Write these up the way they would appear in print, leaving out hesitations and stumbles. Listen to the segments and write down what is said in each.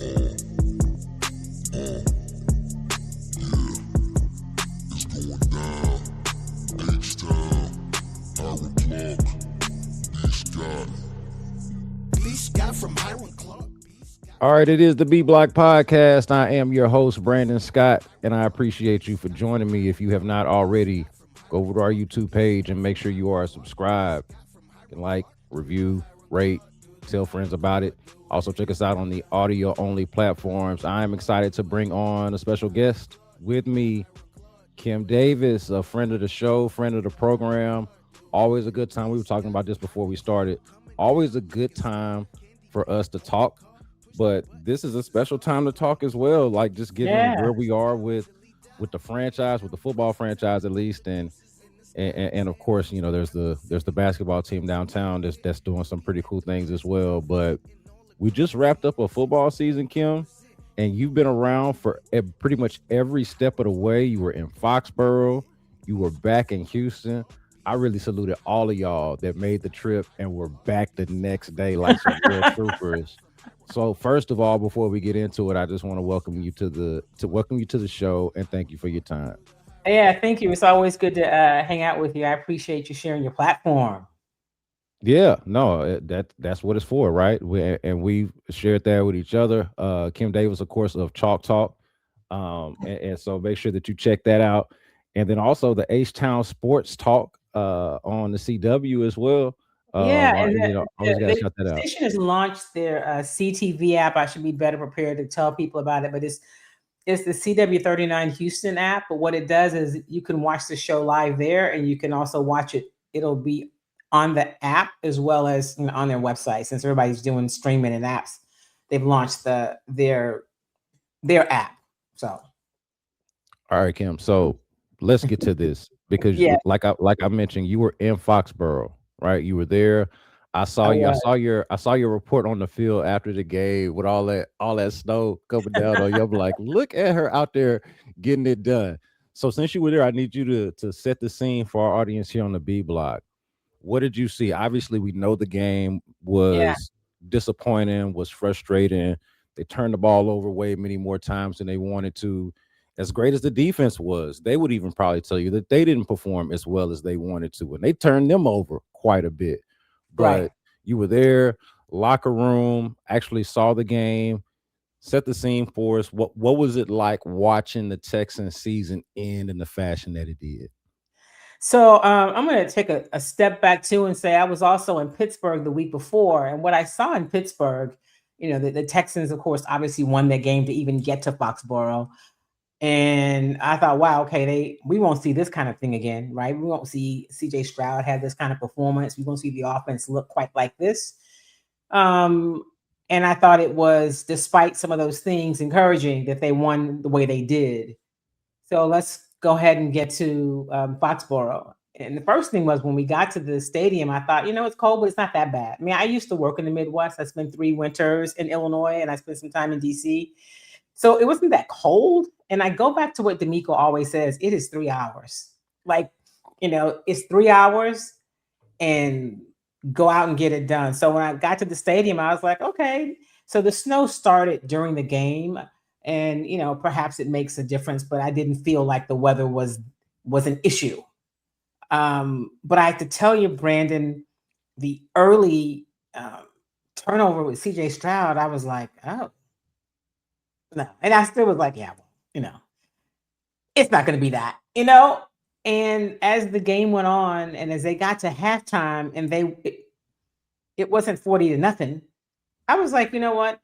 It's going down. H-Town, Hiram Clark, B.Scott. B.Scott from Hiram Clark. All right, it is the B Block Podcast. I am your host, Brandon Scott, and I appreciate you for joining me. If you have not already, go over to our YouTube page and make sure you are subscribed. You can like, review, rate, tell friends about it. Also, check us out on the audio-only platforms. I am excited to bring on a special guest with me, Kim Davis, a friend of the show, friend of the program. Always a good time. We were talking about this before we started. Always a good time for us to talk. But this is a special time to talk as well, like just getting where we are with the franchise, with the football franchise at least, and of course, you know, there's the basketball team downtown that's doing some pretty cool things as well. But we just wrapped up a football season, Kim, and you've been around for pretty much every step of the way. You were in Foxborough, you were back in Houston. I really saluted all of y'all that made the trip and were back the next day like some real troopers. So first of all, before we get into it, I just want to welcome you to the show and thank you for your time. Yeah, thank you. It's always good to hang out with you. I appreciate you sharing your platform. Yeah, no, that's what it's for, right? We've shared that with each other. Kim Davis, of course, of Chalk Talk, and so make sure that you check that out. And then also the H-Town Sports Talk on the CW as well. The that station has launched their CTV app. I should be better prepared to tell people about it, but it's the CW39 Houston app. But what it does is you can watch the show live there, and you can also watch it. It'll be on the app as well as on their website. Since everybody's doing streaming and apps, they've launched their app. So, all right, Kim. So let's get to this because, like I mentioned, you were in Foxborough. Right, you were there. I saw you. I saw your report on the field after the game with all that snow coming down on you. I'm like, look at her out there getting it done. So since you were there, I need you to set the scene for our audience here on the B Block. What did you see? Obviously, we know the game was disappointing, was frustrating. They turned the ball over way many more times than they wanted to. As great as the defense was, they would even probably tell you that they didn't perform as well as they wanted to, and they turned them over quite a bit. But you were there, locker room, actually saw the game, set the scene for us. What was it like watching the Texans season end in the fashion that it did? So I'm going to take a step back too and say I was also in Pittsburgh the week before, and what I saw in Pittsburgh, you know, the Texans, of course, obviously won their game to even get to Foxborough. And I thought, wow, okay, we won't see this kind of thing again, right? We won't see CJ Stroud have this kind of performance. We won't see the offense look quite like this. And I thought it was, despite some of those things, encouraging that they won the way they did. So let's go ahead and get to Foxborough. And the first thing was when we got to the stadium, I thought, you know, it's cold, but it's not that bad. I mean, I used to work in the Midwest. I spent 3 winters in Illinois, and I spent some time in D.C., so it wasn't that cold. And I go back to what D'Amico always says, it is 3 hours. Like, you know, it's 3 hours and go out and get it done. So when I got to the stadium, I was like, okay. So the snow started during the game and, you know, perhaps it makes a difference, but I didn't feel like the weather was an issue. But I have to tell you, Brandon, the early turnover with CJ Stroud, I was like, oh, no. And I still was like, yeah, well, you know, it's not going to be that, you know? And as the game went on and as they got to halftime and it wasn't 40-0, I was like, you know what?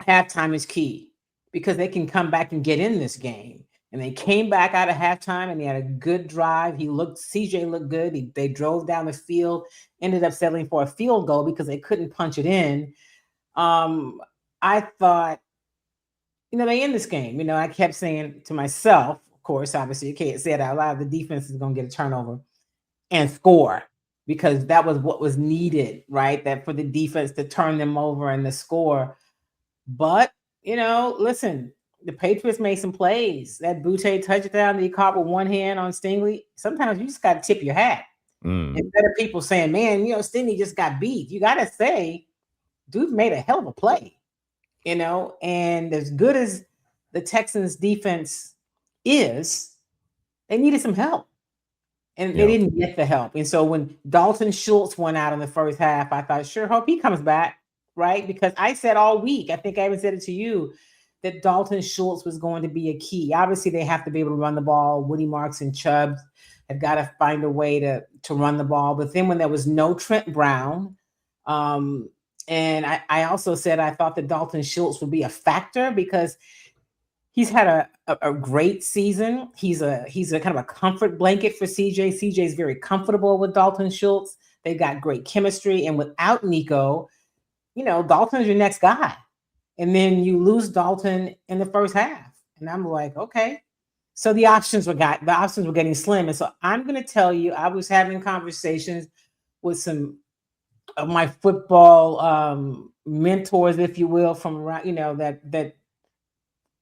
Halftime is key because they can come back and get in this game. And they came back out of halftime and they had a good drive. CJ looked good. They drove down the field, ended up settling for a field goal because they couldn't punch it in. I thought, you know, they end this game. You know, I kept saying to myself, of course, obviously you can't say it out loud, the defense is going to get a turnover and score because that was what was needed, right? That for the defense to turn them over and the score. But, you know, listen, the Patriots made some plays. That Butte touchdown that he caught with one hand on Stingley, sometimes you just got to tip your hat. Instead of people saying, man, you know, Stingley just got beat. You got to say, dude made a hell of a play. and as good as the Texans defense is, they needed some help. And they Yeah. didn't get the help. And so when Dalton Schultz went out in the first half, I thought, sure, hope he comes back, right? Because I said all week, I think I even said it to you, that Dalton Schultz was going to be a key. Obviously, they have to be able to run the ball. Woody Marks and Chubb have got to find a way to run the ball. But then when there was no Trent Brown, and I also said I thought that Dalton Schultz would be a factor because he's had a great season. He's a kind of a comfort blanket for CJ. CJ is very comfortable with Dalton Schultz. They've got great chemistry. And without Nico, Dalton's your next guy. And then you lose Dalton in the first half. And I'm like, okay. So the options were getting slim. And so I'm going to tell you, I was having conversations with some of my football mentors, if you will, from around,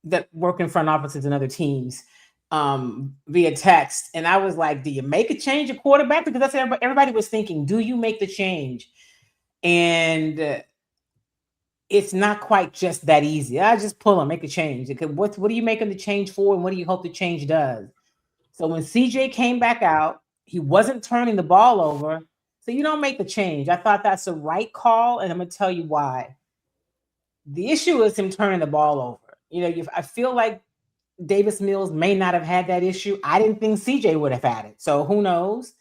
that work in front offices and other teams via text. And I was like, do you make a change at quarterback? Because that's what everybody was thinking. Do you make the change? And it's not quite just that easy. I just pull them, make a change. What are you making the change for? And what do you hope the change does? So when CJ came back out, he wasn't turning the ball over. So you don't make the change. I thought that's the right call. And I'm going to tell you why. The issue is him turning the ball over. I feel like Davis Mills may not have had that issue. I didn't think CJ would have had it. So who knows?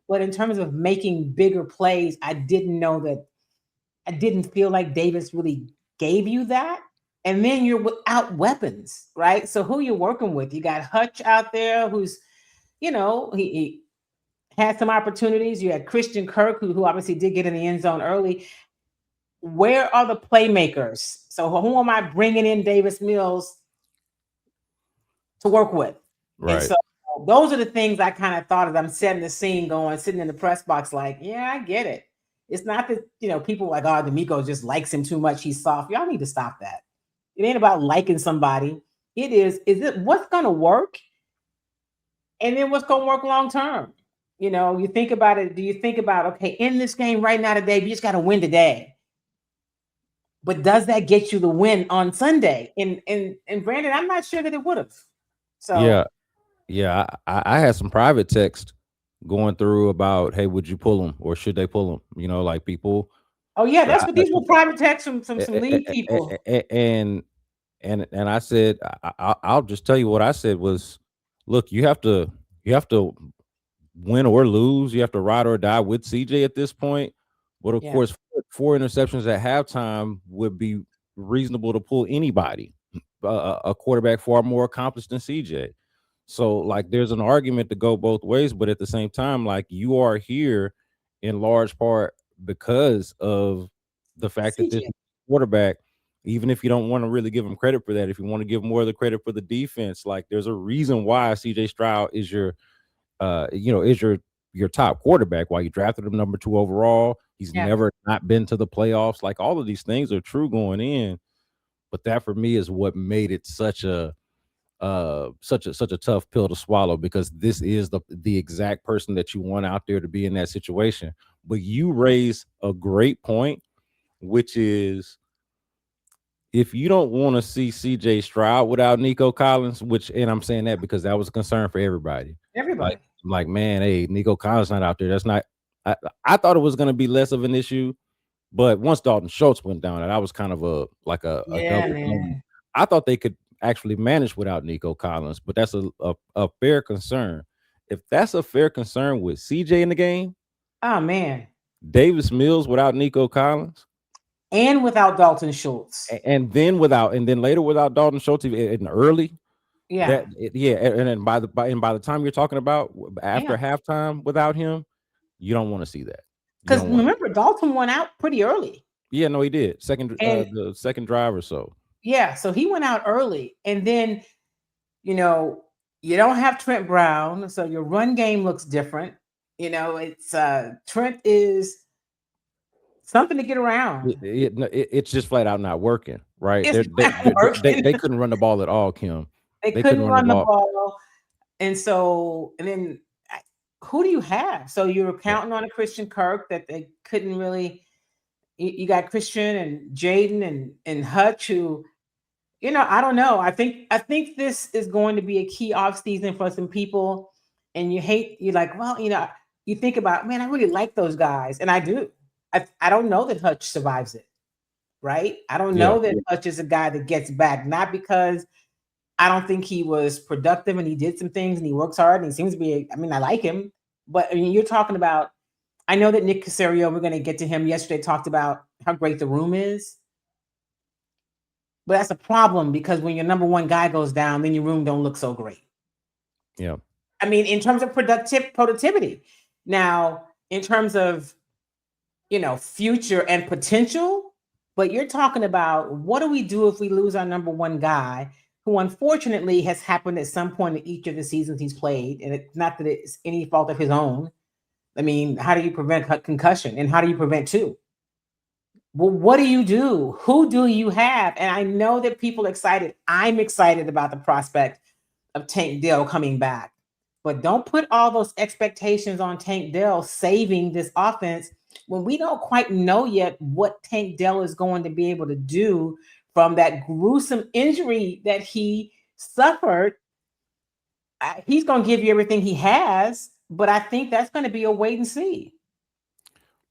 But in terms of making bigger plays, I didn't feel like Davis really gave you that. And then you're without weapons, right? So who you're working with? You got Hutch out there who's, he had some opportunities. You had Christian Kirk, who obviously did get in the end zone early. Where are the playmakers? So who am I bringing in Davis Mills to work with? Right. And so those are the things I kind of thought as I'm setting the scene sitting in the press box, like, yeah, I get it. It's not that, people like, oh, D'Amico just likes him too much. He's soft. Y'all need to stop that. It ain't about liking somebody. It is it what's going to work? And then what's going to work long term? You think about it. Do you think about, okay, in this game right now today, we just got to win today. But does that get you the win on Sunday? And Brandon, I'm not sure that it would have. So yeah. I had some private text going through about, hey, would you pull them or should they pull them? Like people. Oh yeah, that's what these were private texts from some league people. And I said, I'll just tell you what I said was, look, you have to win or lose. You have to ride or die with CJ at this point. But of course, 4 interceptions at halftime would be reasonable to pull anybody, a quarterback far more accomplished than CJ. So like there's an argument to go both ways, but at the same time, like you are here in large part because of the fact that this quarterback, even if you don't want to really give him credit for that, if you want to give more of the credit for the defense, like there's a reason why CJ Stroud is your top quarterback, why you drafted him number 2 overall. He's never not been to the playoffs. Like all of these things are true going in, but that for me is what made it such a tough pill to swallow, because this is the exact person that you want out there to be in that situation. But you raise a great point, which is if you don't want to see CJ Stroud without Nico Collins, and I'm saying that because that was a concern for everybody. Like man, hey, Nico Collins not out there. That's not. I thought it was going to be less of an issue, but once Dalton Schultz went down, that was kind of a double. I thought they could actually manage without Nico Collins, but that's a fair concern. If that's a fair concern with CJ in the game, oh man, Davis Mills without Nico Collins. And without Dalton Schultz. And then later without Dalton Schultz in early. Yeah. And then by the time you're talking about after halftime without him, you don't want to see that. Because remember, Dalton went out pretty early. Yeah, no, he did. The second drive or so. Yeah, so he went out early. And then, you don't have Trent Brown, so your run game looks different. It's Trent is something to get around. It's just flat out not working, right? They couldn't run the ball at all, Kim. They couldn't run the ball. And then who do you have? So you're counting on a Christian Kirk that they couldn't really You got Christian and Jaden and Hutch, who, I don't know. I think this is going to be a key off season for some people. And you're like, well, you think about, man, I really like those guys, and I do. I don't know that Hutch survives it, right? I don't Yeah. know that Hutch is a guy that gets back, not because I don't think he was productive and he did some things and he works hard and he seems to be. I like him, but I mean, you're talking about. I know that Nick Caserio, we're going to get to him yesterday, talked about how great the room is. But that's a problem, because when your number one guy goes down, then your room don't look so great. Yeah. I mean, in terms of productivity. Now, in terms of, future and potential, but you're talking about, what do we do if we lose our number one guy, who unfortunately has happened at some point in each of the seasons he's played, and it's not that it's any fault of his own. I mean, how do you prevent concussion, and how do you prevent two? Well, what do you do? Who do you have? And I know that people are excited. I'm excited about the prospect of Tank Dell coming back. But don't put all those expectations on Tank Dell saving this offense when we don't quite know yet what Tank Dell is going to be able to do from that gruesome injury that he suffered. He's going to give you everything he has, but I think that's going to be a wait and see.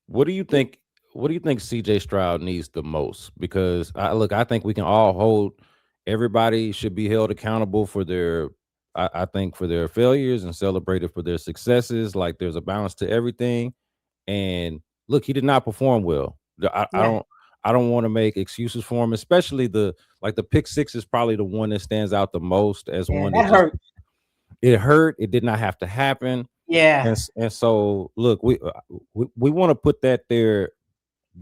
What do you think? What do you think CJ Stroud needs the most? Because I think we can all hold. Everybody should be held accountable for their. I think for their failures and celebrated for their successes. Like, there's a balance to everything. And look, he did not perform well. I don't want to make excuses for him, especially the pick six is probably the one that stands out the most as one that hurt. It hurt. It did not have to happen. Yeah. And so look, we want to put that there,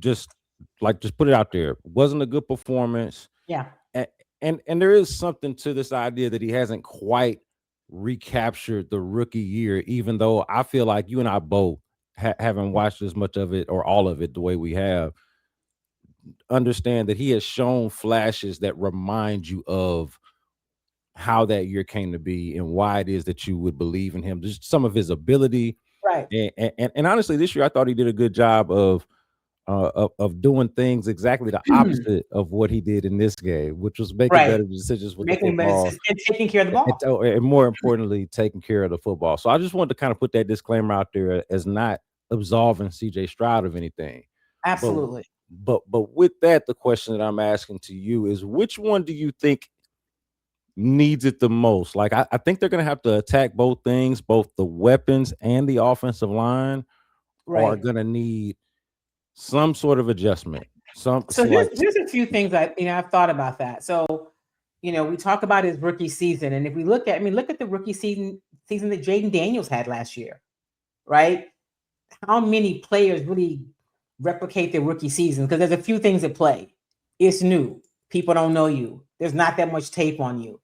just put it out there. It wasn't a good performance. Yeah. And there is something to this idea that he hasn't quite recaptured the rookie year, even though I feel like you and I both haven't watched as much of it or all of it the way we have. Understand that he has shown flashes that remind you of how that year came to be and why it is that you would believe in him. Just some of his ability. Right. And honestly, this year I thought he did a good job of doing things exactly the opposite of what he did in this game, which was making better decisions with the football and taking care of the ball. And more importantly, taking care of the football. So I just wanted to kind of put that disclaimer out there as not absolving CJ Stroud of anything. Absolutely. But with that, the question that I'm asking to you is, which one do you think needs it the most? Like, I think they're going to have to attack both things, both the weapons and the offensive line are going to need some sort of adjustment. So here's a few things I've thought about that. So, we talk about his rookie season, and if we look at the rookie season that Jaden Daniels had last year, right? How many players really replicate their rookie season? Because there's a few things at play. It's new. People don't know you. There's not that much tape on you.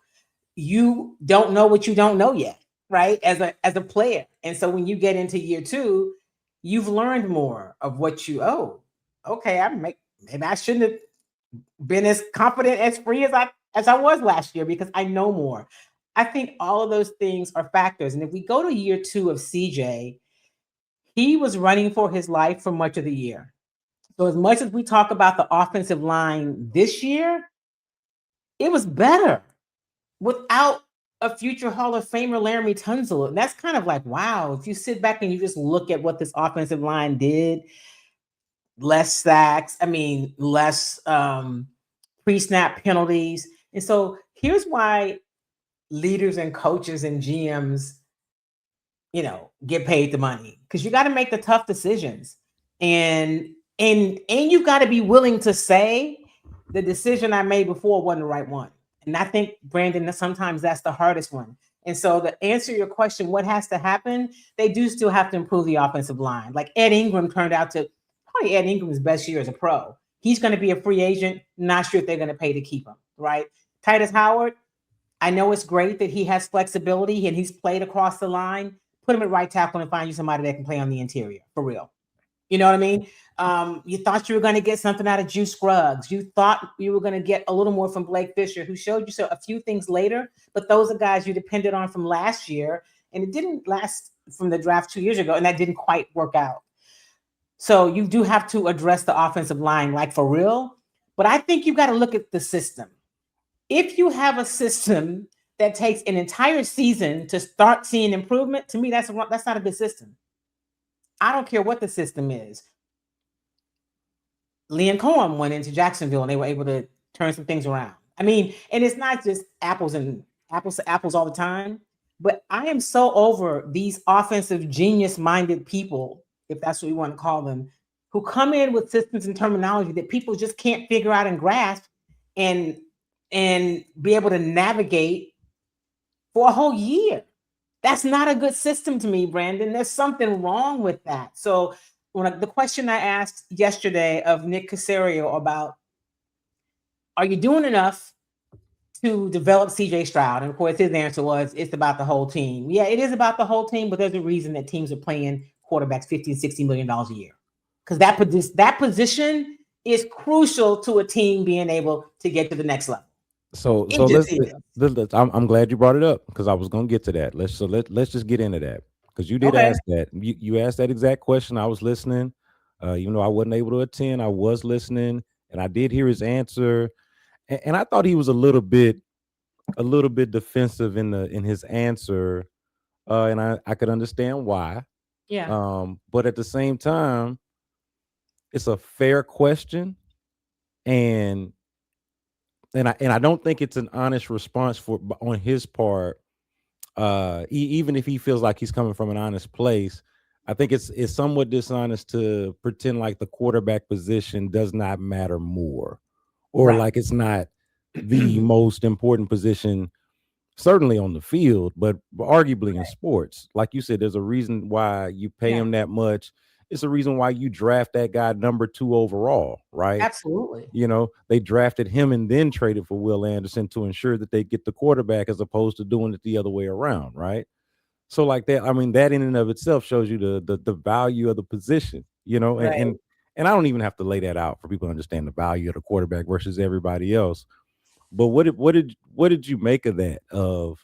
You don't know what you don't know yet, right? As a player. And so when you get into year two, you've learned more of what okay, maybe I shouldn't have been as confident, as free as I was last year, because I know more. I think all of those things are factors. And if we go to year two of CJ, he was running for his life for much of the year. So as much as we talk about the offensive line this year, it was better without a future Hall of Famer, Laramie Tunsil. And that's kind of like, wow, if you sit back and you just look at what this offensive line did, less sacks, less pre-snap penalties. And so here's why leaders and coaches and GMs, get paid the money, because you got to make the tough decisions. And you've got to be willing to say, the decision I made before wasn't the right one. And I think, Brandon, sometimes that's the hardest one. And so to answer your question, what has to happen? They do still have to improve the offensive line. Like Ed Ingram turned out to probably Ed Ingram's best year as a pro. He's going to be a free agent. Not sure if they're going to pay to keep him, right? Titus Howard, I know it's great that he has flexibility and he's played across the line. Put him at right tackle and find you somebody that can play on the interior, for real. You know what I mean? You thought you were going to get something out of Juice Scruggs. You thought you were going to get a little more from Blake Fisher, who showed you a few things later, but those are guys you depended on from last year, and it didn't last from the draft 2 years ago, and that didn't quite work out. So you do have to address the offensive line, like for real. But I think you got to look at the system. If you have a system that takes an entire season to start seeing improvement, to me, that's not a good system. I don't care what the system is. Liam Cohen went into Jacksonville and they were able to turn some things around. I mean, and it's not just apples to apples all the time, but I am so over these offensive genius-minded people, if that's what we want to call them, who come in with systems and terminology that people just can't figure out and grasp and be able to navigate for a whole year. That's not a good system to me, Brandon. There's something wrong with that. So the question I asked yesterday of Nick Caserio about, are you doing enough to develop CJ Stroud? And of course, his answer was, it's about the whole team. Yeah, it is about the whole team, but there's a reason that teams are paying quarterbacks $50 and $60 million a year. Because that position is crucial to a team being able to get to the next level. So let's I'm glad you brought it up because I was gonna get to that. Let's just get into that because you did ask that. You asked that exact question. I was listening. Even though I wasn't able to attend, I was listening, and I did hear his answer. And I thought he was a little bit defensive in his answer, and I could understand why. Yeah. But at the same time, it's a fair question, and I don't think it's an honest response on his part. Even if he feels like he's coming from an honest place, I think it's somewhat dishonest to pretend like the quarterback position does not matter more, or like it's not the most important position, certainly on the field, but arguably in sports. Like you said, there's a reason why you pay him that much. It's a reason why you draft that guy number 2 overall, right? Absolutely. You know, they drafted him and then traded for Will Anderson to ensure that they get the quarterback as opposed to doing it the other way around, right? So like that, I mean, that in and of itself shows you the value of the position, you know, and I don't even have to lay that out for people to understand the value of the quarterback versus everybody else. But what did you make of that, of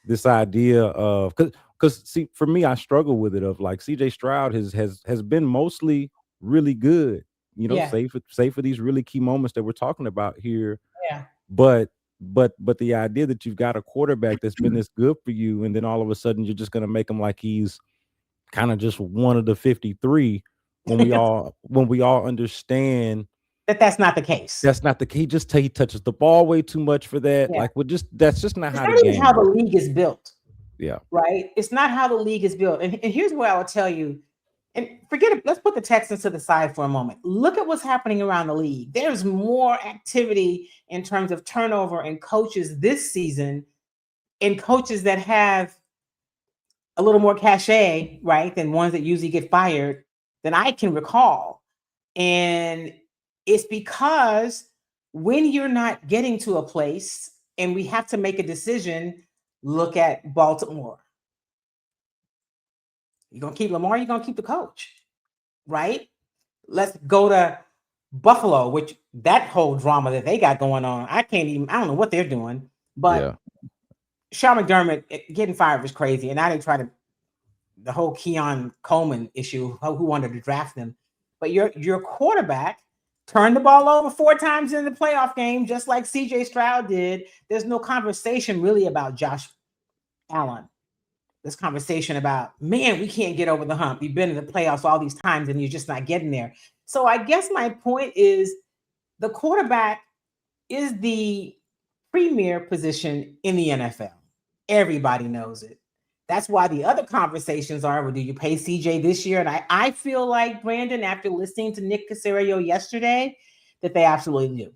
this idea of, because see, for me, I struggle with it, of like CJ Stroud has been mostly really good, you know, save for these really key moments that we're talking about here. Yeah. But the idea that you've got a quarterback that's been this good for you, and then all of a sudden you're just going to make him like he's kind of just one of the 53 when we all understand that's not the case. That's not the key. He touches the ball way too much for that. Like, that's just not how the game how the league is built. Yeah. Right. It's not how the league is built. And here's where I will tell you, and forget it. Let's put the Texans to the side for a moment. Look at what's happening around the league. There's more activity in terms of turnover and coaches this season, and coaches that have a little more cachet, right, than ones that usually get fired, than I can recall. And it's because when you're not getting to a place and we have to make a decision, look at Baltimore. You're going to keep Lamar, you're going to keep the coach, right? Let's go to Buffalo, which that whole drama that they got going on, I don't know what they're doing, but Sean McDermott getting fired was crazy. And now they try the whole Keon Coleman issue, who wanted to draft them. But your quarterback turned the ball over 4 times in the playoff game, just like CJ Stroud did. There's no conversation really about Josh Allen. This conversation about, man, we can't get over the hump. You've been in the playoffs all these times and you're just not getting there. So I guess my point is, the quarterback is the premier position in the NFL. Everybody knows it. That's why the other conversations are, well, do you pay CJ this year? And I feel like, Brandon, after listening to Nick Caserio yesterday, that they absolutely do.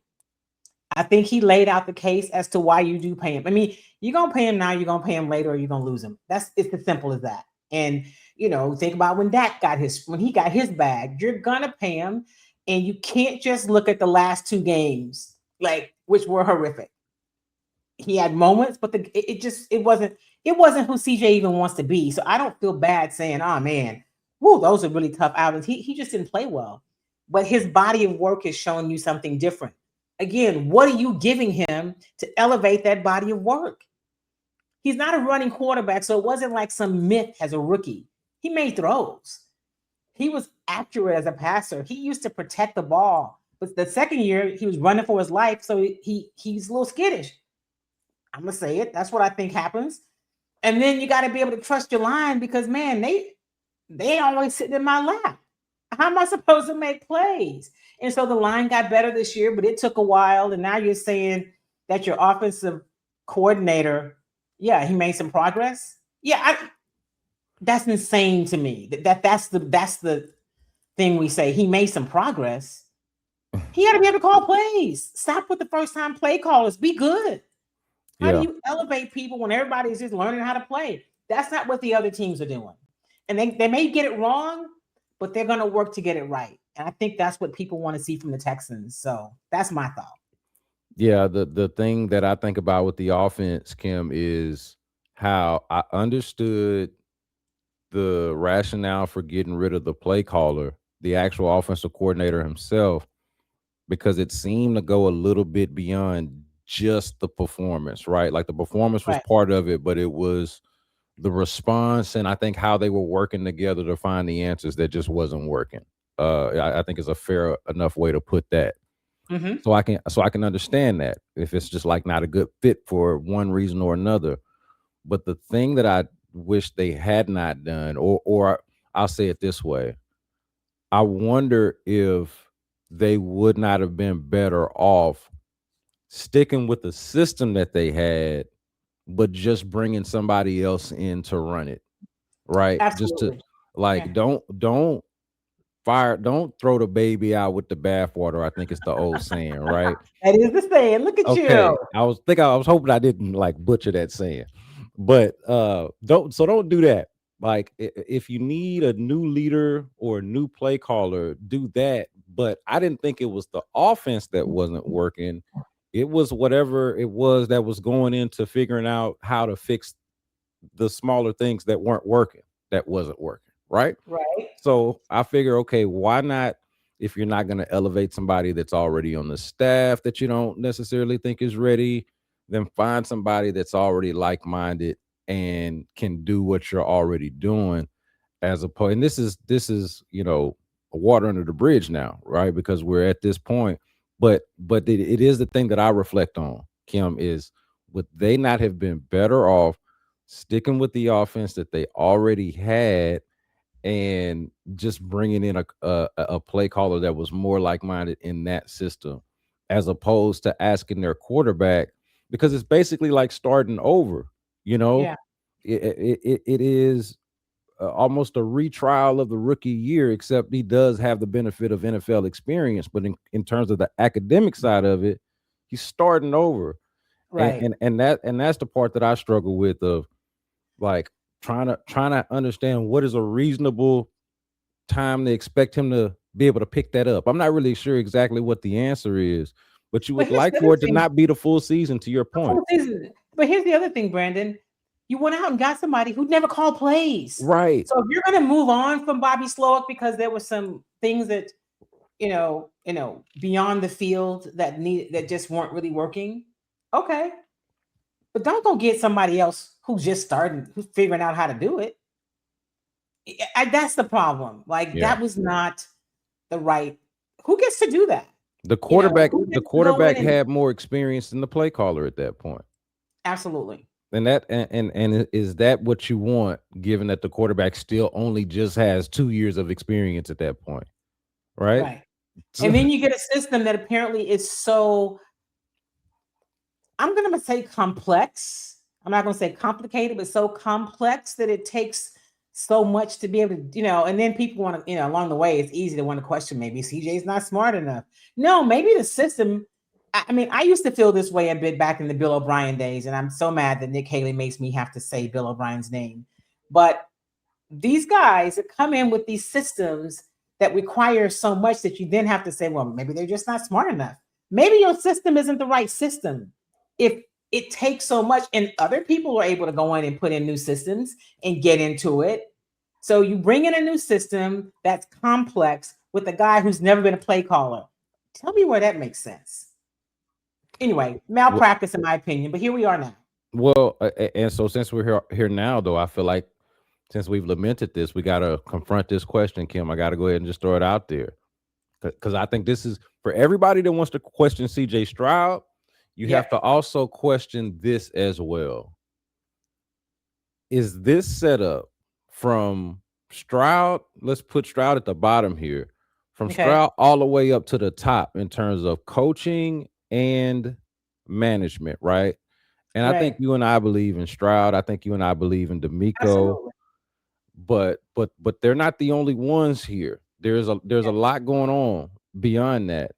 I think he laid out the case as to why you do pay him. I mean, you're going to pay him now, you're going to pay him later, or you're going to lose him. It's as simple as that. And, you know, think about when Dak got his bag, you're going to pay him. And you can't just look at the last 2 games, which were horrific. He had moments, but it wasn't who CJ even wants to be. So I don't feel bad saying, oh man, whoa, those are really tough outings. He just didn't play well. But his body of work is showing you something different. Again, what are you giving him to elevate that body of work? He's not a running quarterback, so it wasn't like some myth as a rookie. He made throws. he was accurate as a passer. He used to protect the ball. But the second year, he was running for his life, so he's a little skittish. I'm gonna say it. That's what I think happens. And then you got to be able to trust your line because man, they always sitting in my lap. How am I supposed to make plays? And so the line got better this year, but it took a while. And now you're saying that your offensive coordinator, yeah, he made some progress. Yeah, that's insane to me. That's the thing we say. He made some progress. He got to be able to call plays. Stop with the first time play callers. Be good. How do you elevate people when everybody's just learning how to play? That's not what the other teams are doing. And they may get it wrong, but they're going to work to get it right. And I think that's what people want to see from the Texans. So that's my thought. Yeah, the thing that I think about with the offense, Kim, is how I understood the rationale for getting rid of the play caller, the actual offensive coordinator himself, because it seemed to go a little bit beyond just the performance, right? Like the performance was part of it, but it was the response and I think how they were working together to find the answers that just wasn't working. I think is a fair enough way to put that. Mm-hmm. So I can understand that if it's just like not a good fit for one reason or another. But the thing that I wish they had not done, or I'll say it this way, I wonder if they would not have been better off sticking with the system that they had, but just bringing somebody else in to run it, right? Absolutely. Just to like, don't throw the baby out with the bathwater. I think it's the old saying, right? That is the saying. Look at you. I was hoping I didn't like butcher that saying, but don't do that. Like if you need a new leader or a new play caller, do that. But I didn't think it was the offense that wasn't working. It was whatever it was that was going into figuring out how to fix the smaller things that weren't working, that wasn't working, right? Right. So I figure, okay, why not, if you're not going to elevate somebody that's already on the staff that you don't necessarily think is ready, then find somebody that's already like-minded and can do what you're already doing, as opposed, and this is water under the bridge now, right? Because we're at this point. But it is the thing that I reflect on, Kim, is would they not have been better off sticking with the offense that they already had and just bringing in a play caller that was more like-minded in that system, as opposed to asking their quarterback, because it's basically like starting over, Yeah. it is almost a retrial of the rookie year, except he does have the benefit of NFL experience. But in terms of the academic side of it, he's starting over. Right. And that's the part that I struggle with, of like trying to understand what is a reasonable time to expect him to be able to pick that up. I'm not really sure exactly what the answer is, but you would like for it to not be the full season, to your point. But here's the other thing, Brandon. You went out and got somebody who never called plays. Right. So if you're going to move on from Bobby Slowick because there were some things that, beyond the field that just weren't really working, okay. But don't go get somebody else who's just starting, who's figuring out how to do it. That's the problem. Like that was not the right. Who gets to do that? The quarterback had more experience than the play caller at that point. Absolutely. And is that what you want, given that the quarterback still only just has 2 years of experience at that point, right? Right. And then you get a system that apparently is so, I'm going to say complex. I'm not going to say complicated, but so complex that it takes so much to be able to, and then people want to, along the way, it's easy to want to question, maybe CJ's not smart enough. No, maybe the system. I mean, I used to feel this way a bit back in the Bill O'Brien days, and I'm so mad that Nick Haley makes me have to say Bill O'Brien's name. But these guys that come in with these systems that require so much that you then have to say, well, maybe they're just not smart enough. Maybe your system isn't the right system. If it takes so much, and other people are able to go in and put in new systems and get into it. So you bring in a new system that's complex with a guy who's never been a play caller. Tell me where that makes sense. Anyway, malpractice in my opinion, but here we are now. Well, and so since we're here now, though, I feel like since we've lamented this, we got to confront this question, Kim. I got to go ahead and just throw it out there because I think this is for everybody that wants to question CJ Stroud. You have to also question this as well. Is this setup from Stroud? Let's put Stroud at the bottom here, from Stroud all the way up to the top in terms of coaching and management, right? And I think you and I believe in Stroud. I think you and I believe in D'Amico. Absolutely. But they're not the only ones here. There's a lot going on beyond that.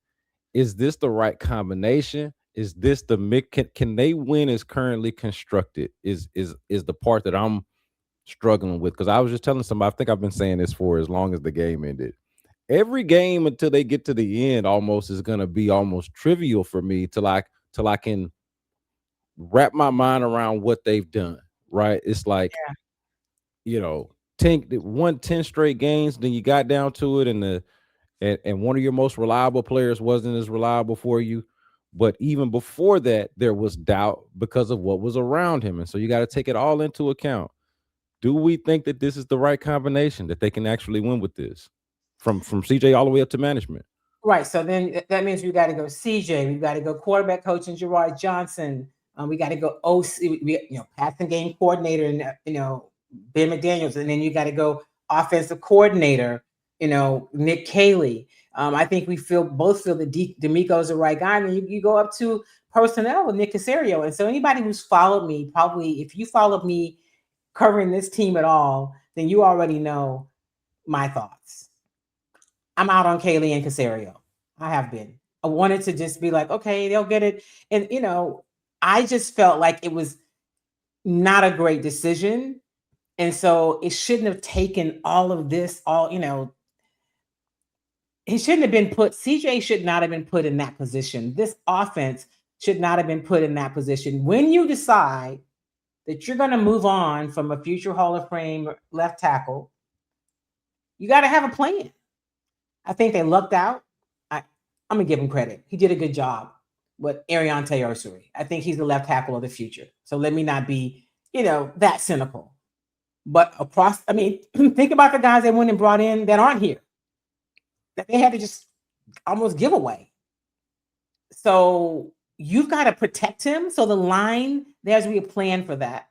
Is this the right combination? Is this the mix? Can they win as currently constructed? Is the part that I'm struggling with? Because I was just telling somebody, I think I've been saying this for as long as the game ended. Every game until they get to the end almost is gonna be almost trivial for me till I can wrap my mind around what they've done. Right? It's like, 10 straight games, then you got down to it, and one of your most reliable players wasn't as reliable for you. But even before that, there was doubt because of what was around him. And so you got to take it all into account. Do we think that this is the right combination, that they can actually win with this from CJ all the way up to management? Right. So then that means we got to go CJ. We got to go quarterback coach and Gerard Johnson. We got to go OC, passing game coordinator, and Ben McDaniels, and then you got to go offensive coordinator, Nick Caley. I think we both feel that D'Amico is the right guy. And you go up to personnel with Nick Caserio. And so anybody who's followed me, probably if you followed me covering this team at all, then you already know my thoughts. I'm out on Caley and Caserio. I have been. I wanted to just be like, okay, they'll get it. And, I just felt like it was not a great decision. And so it shouldn't have taken all of this, he shouldn't have been CJ should not have been put in that position. This offense should not have been put in that position. When you decide that you're going to move on from a future Hall of Fame left tackle, you got to have a plan. I think they lucked out. I'm going to give him credit. He did a good job with Ariante Ursary. I think he's the left tackle of the future. So let me not be, that cynical. But think about the guys they went and brought in that aren't here, that they had to just almost give away. So you've got to protect him. So the line, there's a plan for that.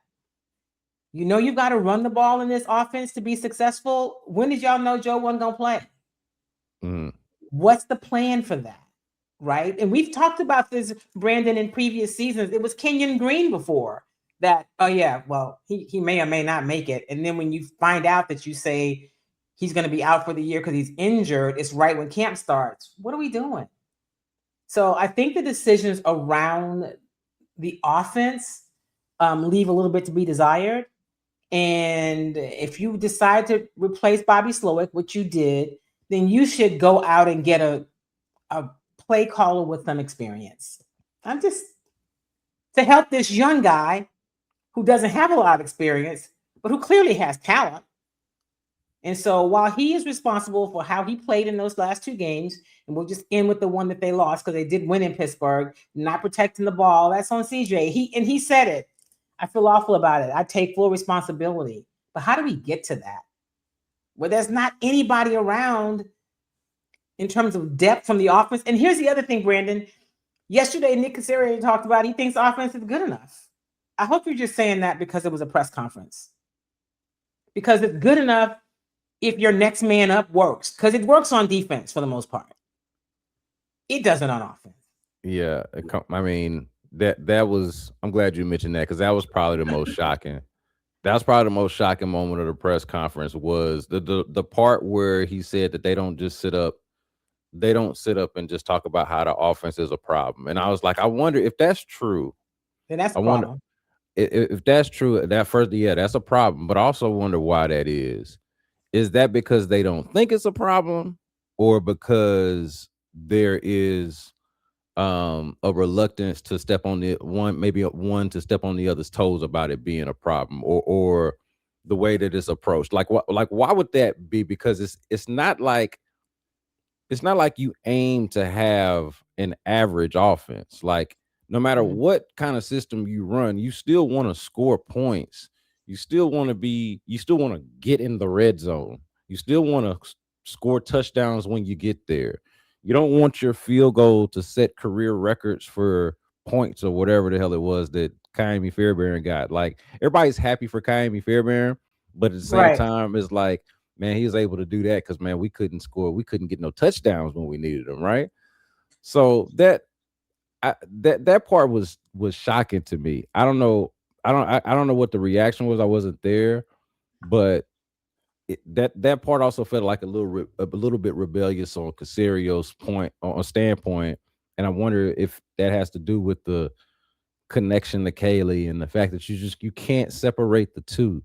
You've got to run the ball in this offense to be successful. When did y'all know Joe wasn't going to play? Mm-hmm. What's the plan for that? Right? And we've talked about this, Brandon, in previous seasons. It was Kenyon Green before that. Oh yeah, well, he may or may not make it. And then when you find out that you say he's going to be out for the year because he's injured, it's right when camp starts. What are we doing? So I think the decisions around the offense leave a little bit to be desired. And if you decide to replace Bobby Slowick, which you did, then you should go out and get a play caller with some experience. I'm just to help this young guy who doesn't have a lot of experience, but who clearly has talent. And so while he is responsible for how he played in those last two games, and we'll just end with the one that they lost because they did win in Pittsburgh, not protecting the ball, that's on CJ. He said it. I feel awful about it. I take full responsibility. But how do we get to that? Where there's not anybody around in terms of depth from the offense. And here's the other thing, Brandon. Yesterday, Nick Caserio talked about he thinks the offense is good enough. I hope you're just saying that because it was a press conference. Because it's good enough if your next man up works. Because it works on defense for the most part. It doesn't on offense. Yeah. That was, I'm glad you mentioned that because that was probably the most shocking. That was probably the most shocking moment of the press conference was the part where he said that they don't sit up and just talk about how the offense is a problem. And I was like, I wonder if that's true. Then that's a problem. If that's true, that's a problem. But I also wonder why that is. Is that because they don't think it's a problem, or because there is a reluctance to step on to step on the other's toes about it being a problem, or the way that it's approached? Why would that be? Because it's not like you aim to have an average offense. Like, no matter what kind of system you run, you still want to score points. you still want to be, you still want to get in the red zone. You still want to score touchdowns when you get there. You don't want your field goal to set career records for points or whatever the hell it was that Kaimi Fairbairn got. Like everybody's happy for Kaimi Fairbairn, but at the same Right. time, it's like, man, he was able to do that because man, we couldn't score, we couldn't get no touchdowns when we needed them, right? So that part was shocking to me. I don't know. I don't know what the reaction was. I wasn't there, but that part also felt like a little bit rebellious on Casario's point on standpoint, and I wonder if that has to do with the connection to Kaylee and the fact that you can't separate the two,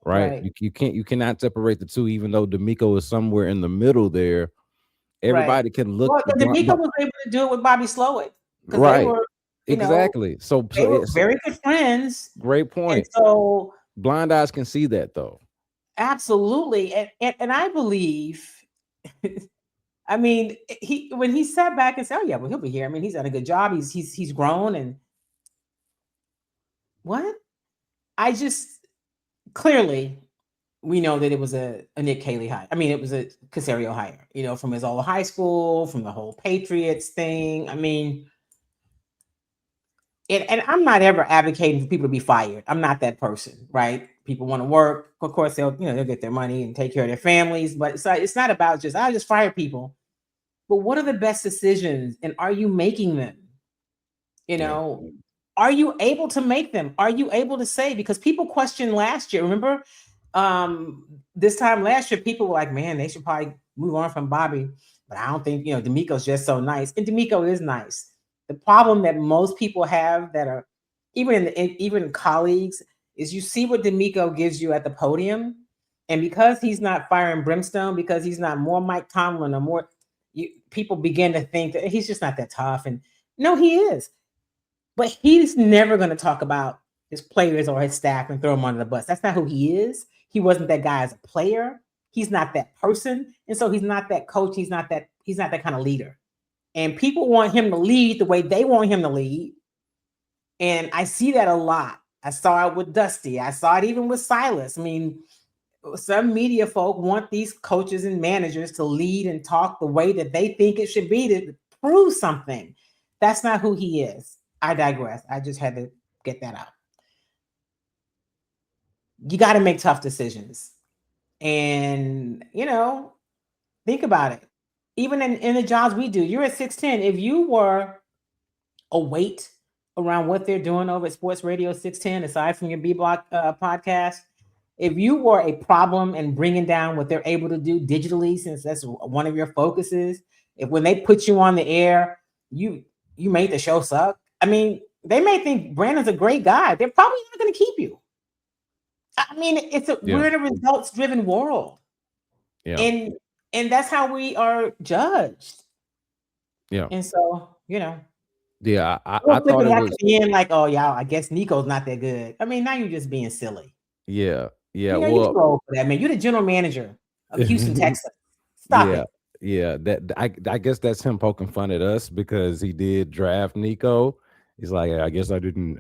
right? Right. You cannot separate the two, even though D'Amico is somewhere in the middle there. Right. Everybody can look Well, D'Amico was able to do it with Bobby Slowick because they right. were, you know, Exactly. So they were it's very good friends. great And point. so Blind eyes can see that though. absolutely. And I believe, I mean, he when he sat back and said, "Oh yeah, well he'll be here." I mean, he's done a good job. He's grown and what? I just clearly we know that it was a Nick Caley hire. I mean, it was a Casario hire, from his old high school, from the whole Patriots thing. I mean, and I'm not ever advocating for people to be fired. I'm not that person, right? People want to work. Of course, they'll get their money and take care of their families. But it's not about just, I just fire people. But what are the best decisions? And are you making them? Yeah. Are you able to make them? Are you able to say? Because people questioned last year. Remember, this time last year, people were like, man, they should probably move on from Bobby. But I don't think, D'Amico's just so nice. And D'Amico is nice. The problem that most people have that are even colleagues is you see what D'Amico gives you at the podium. And because he's not fire and brimstone, because he's not more Mike Tomlin or more, people begin to think that he's just not that tough. And no, he is. But he's never going to talk about his players or his staff and throw them under the bus. That's not who he is. He wasn't that guy as a player. He's not that person. And so he's not that coach. He's not that kind of leader. And people want him to lead the way they want him to lead. And I see that a lot. I saw it with Dusty. I saw it even with Silas. I mean, some media folk want these coaches and managers to lead and talk the way that they think it should be to prove something. That's not who he is. I digress. I just had to get that out. You got to make tough decisions. And, think about it. Even in the jobs we do, you're at 610. If you were a weight around what they're doing over at Sports Radio 610, aside from your B-Block podcast, if you were a problem in bringing down what they're able to do digitally, since that's one of your focuses, if when they put you on the air, you made the show suck. I mean, they may think Brandon's a great guy. They're probably not going to keep you. I mean, we're in a results-driven world. Yeah. And that's how we are judged. Yeah. And so, Yeah, I thought thought it at was. the end, like, oh yeah, I guess Nico's not that good. I mean, now you're just being silly. Yeah. You Well, too old for that, man. You're the general manager of Houston Texans. Stop yeah, it. yeah. I guess that's him poking fun at us because he did draft Nico. He's like, I guess I didn't.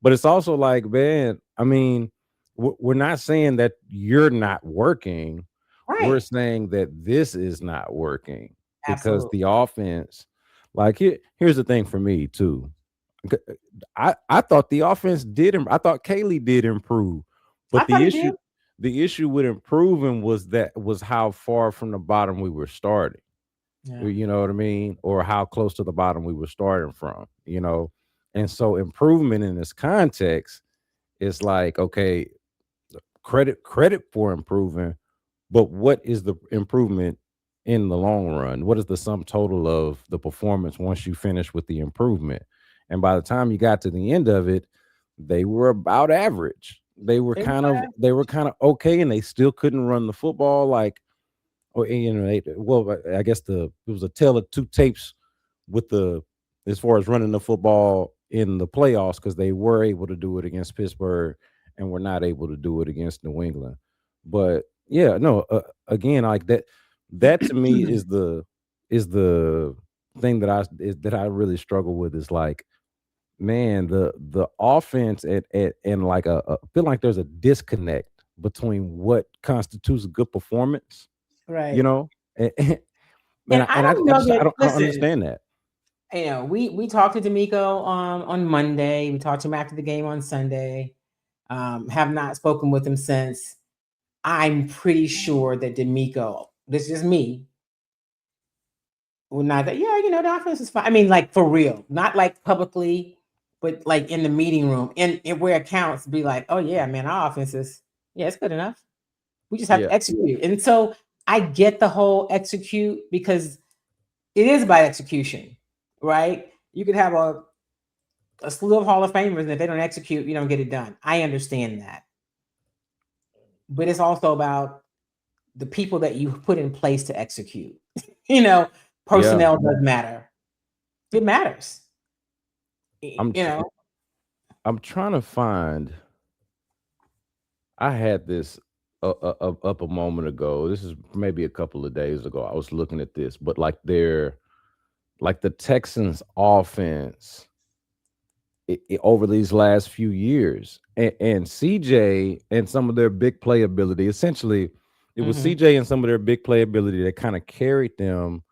But it's also like, man, I mean, we're not saying that you're not working. We're Right. saying that this is not working because Absolutely. the offense, like, here's the thing for me too. I thought the offense did. I thought Kaylee did improve, I but thought he did. the issue with improving was how far from the bottom we were starting. Yeah. You know what I mean? Or how close to the bottom we were starting from, And so improvement in this context is like, okay, credit for improving, but what is the improvement in the long run? What is the sum total of the performance once you finish with the improvement? And by the time you got to the end of it, they were about average. They were kind of okay, and they still couldn't run the football like, or I guess it was a tale of two tapes with as far as running the football in the playoffs because they were able to do it against Pittsburgh and were not able to do it against New England. But yeah, no, again, like that to me is the thing that I really struggle with is like man, the offense and like feel like there's a disconnect between what constitutes a good performance, you Right. know, and And I I don't know just that. I don't Listen, understand that. we talked to D'Amico on Monday. We talked to him after the game on Sunday. Have not spoken with him since. I'm pretty sure that D'Amico, this is me, will not that, yeah, the offense is fine. I mean, like for real, not like publicly, but like in the meeting room and where it counts, be like, oh yeah, man, our offense is, yeah, it's good enough. We just have Yeah, to execute. And so I get the whole execute because it is about execution, right? You could have a slew of Hall of Famers, and if they don't execute, you don't get it done. I understand that. But it's also about the people that you put in place to execute. you know, yeah. Personnel does matter. It matters. I'm You tr- know. I'm trying to find. I had this up a moment ago. This is maybe a couple of days ago. I was looking at this, but like the Texans offense over these last few years, and CJ and some of their big playability. Essentially, it was Mhm. CJ and some of their big playability that kind of carried them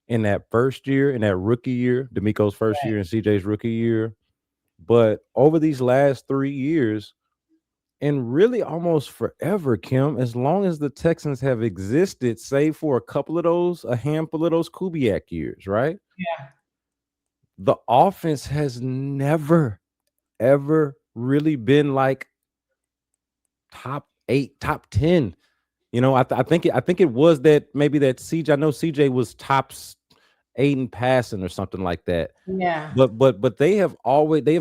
in that first year, in that rookie year, D'Amico's first Right. year and CJ's rookie year. But over these last 3 years, and really almost forever, Kim, as long as the Texans have existed, save for a handful of those Kubiak years, right? Yeah. The offense has never, ever really been like top 8, top 10. I think it was that maybe that CJ. I know CJ was top 8 in passing or something like that. Yeah. But they have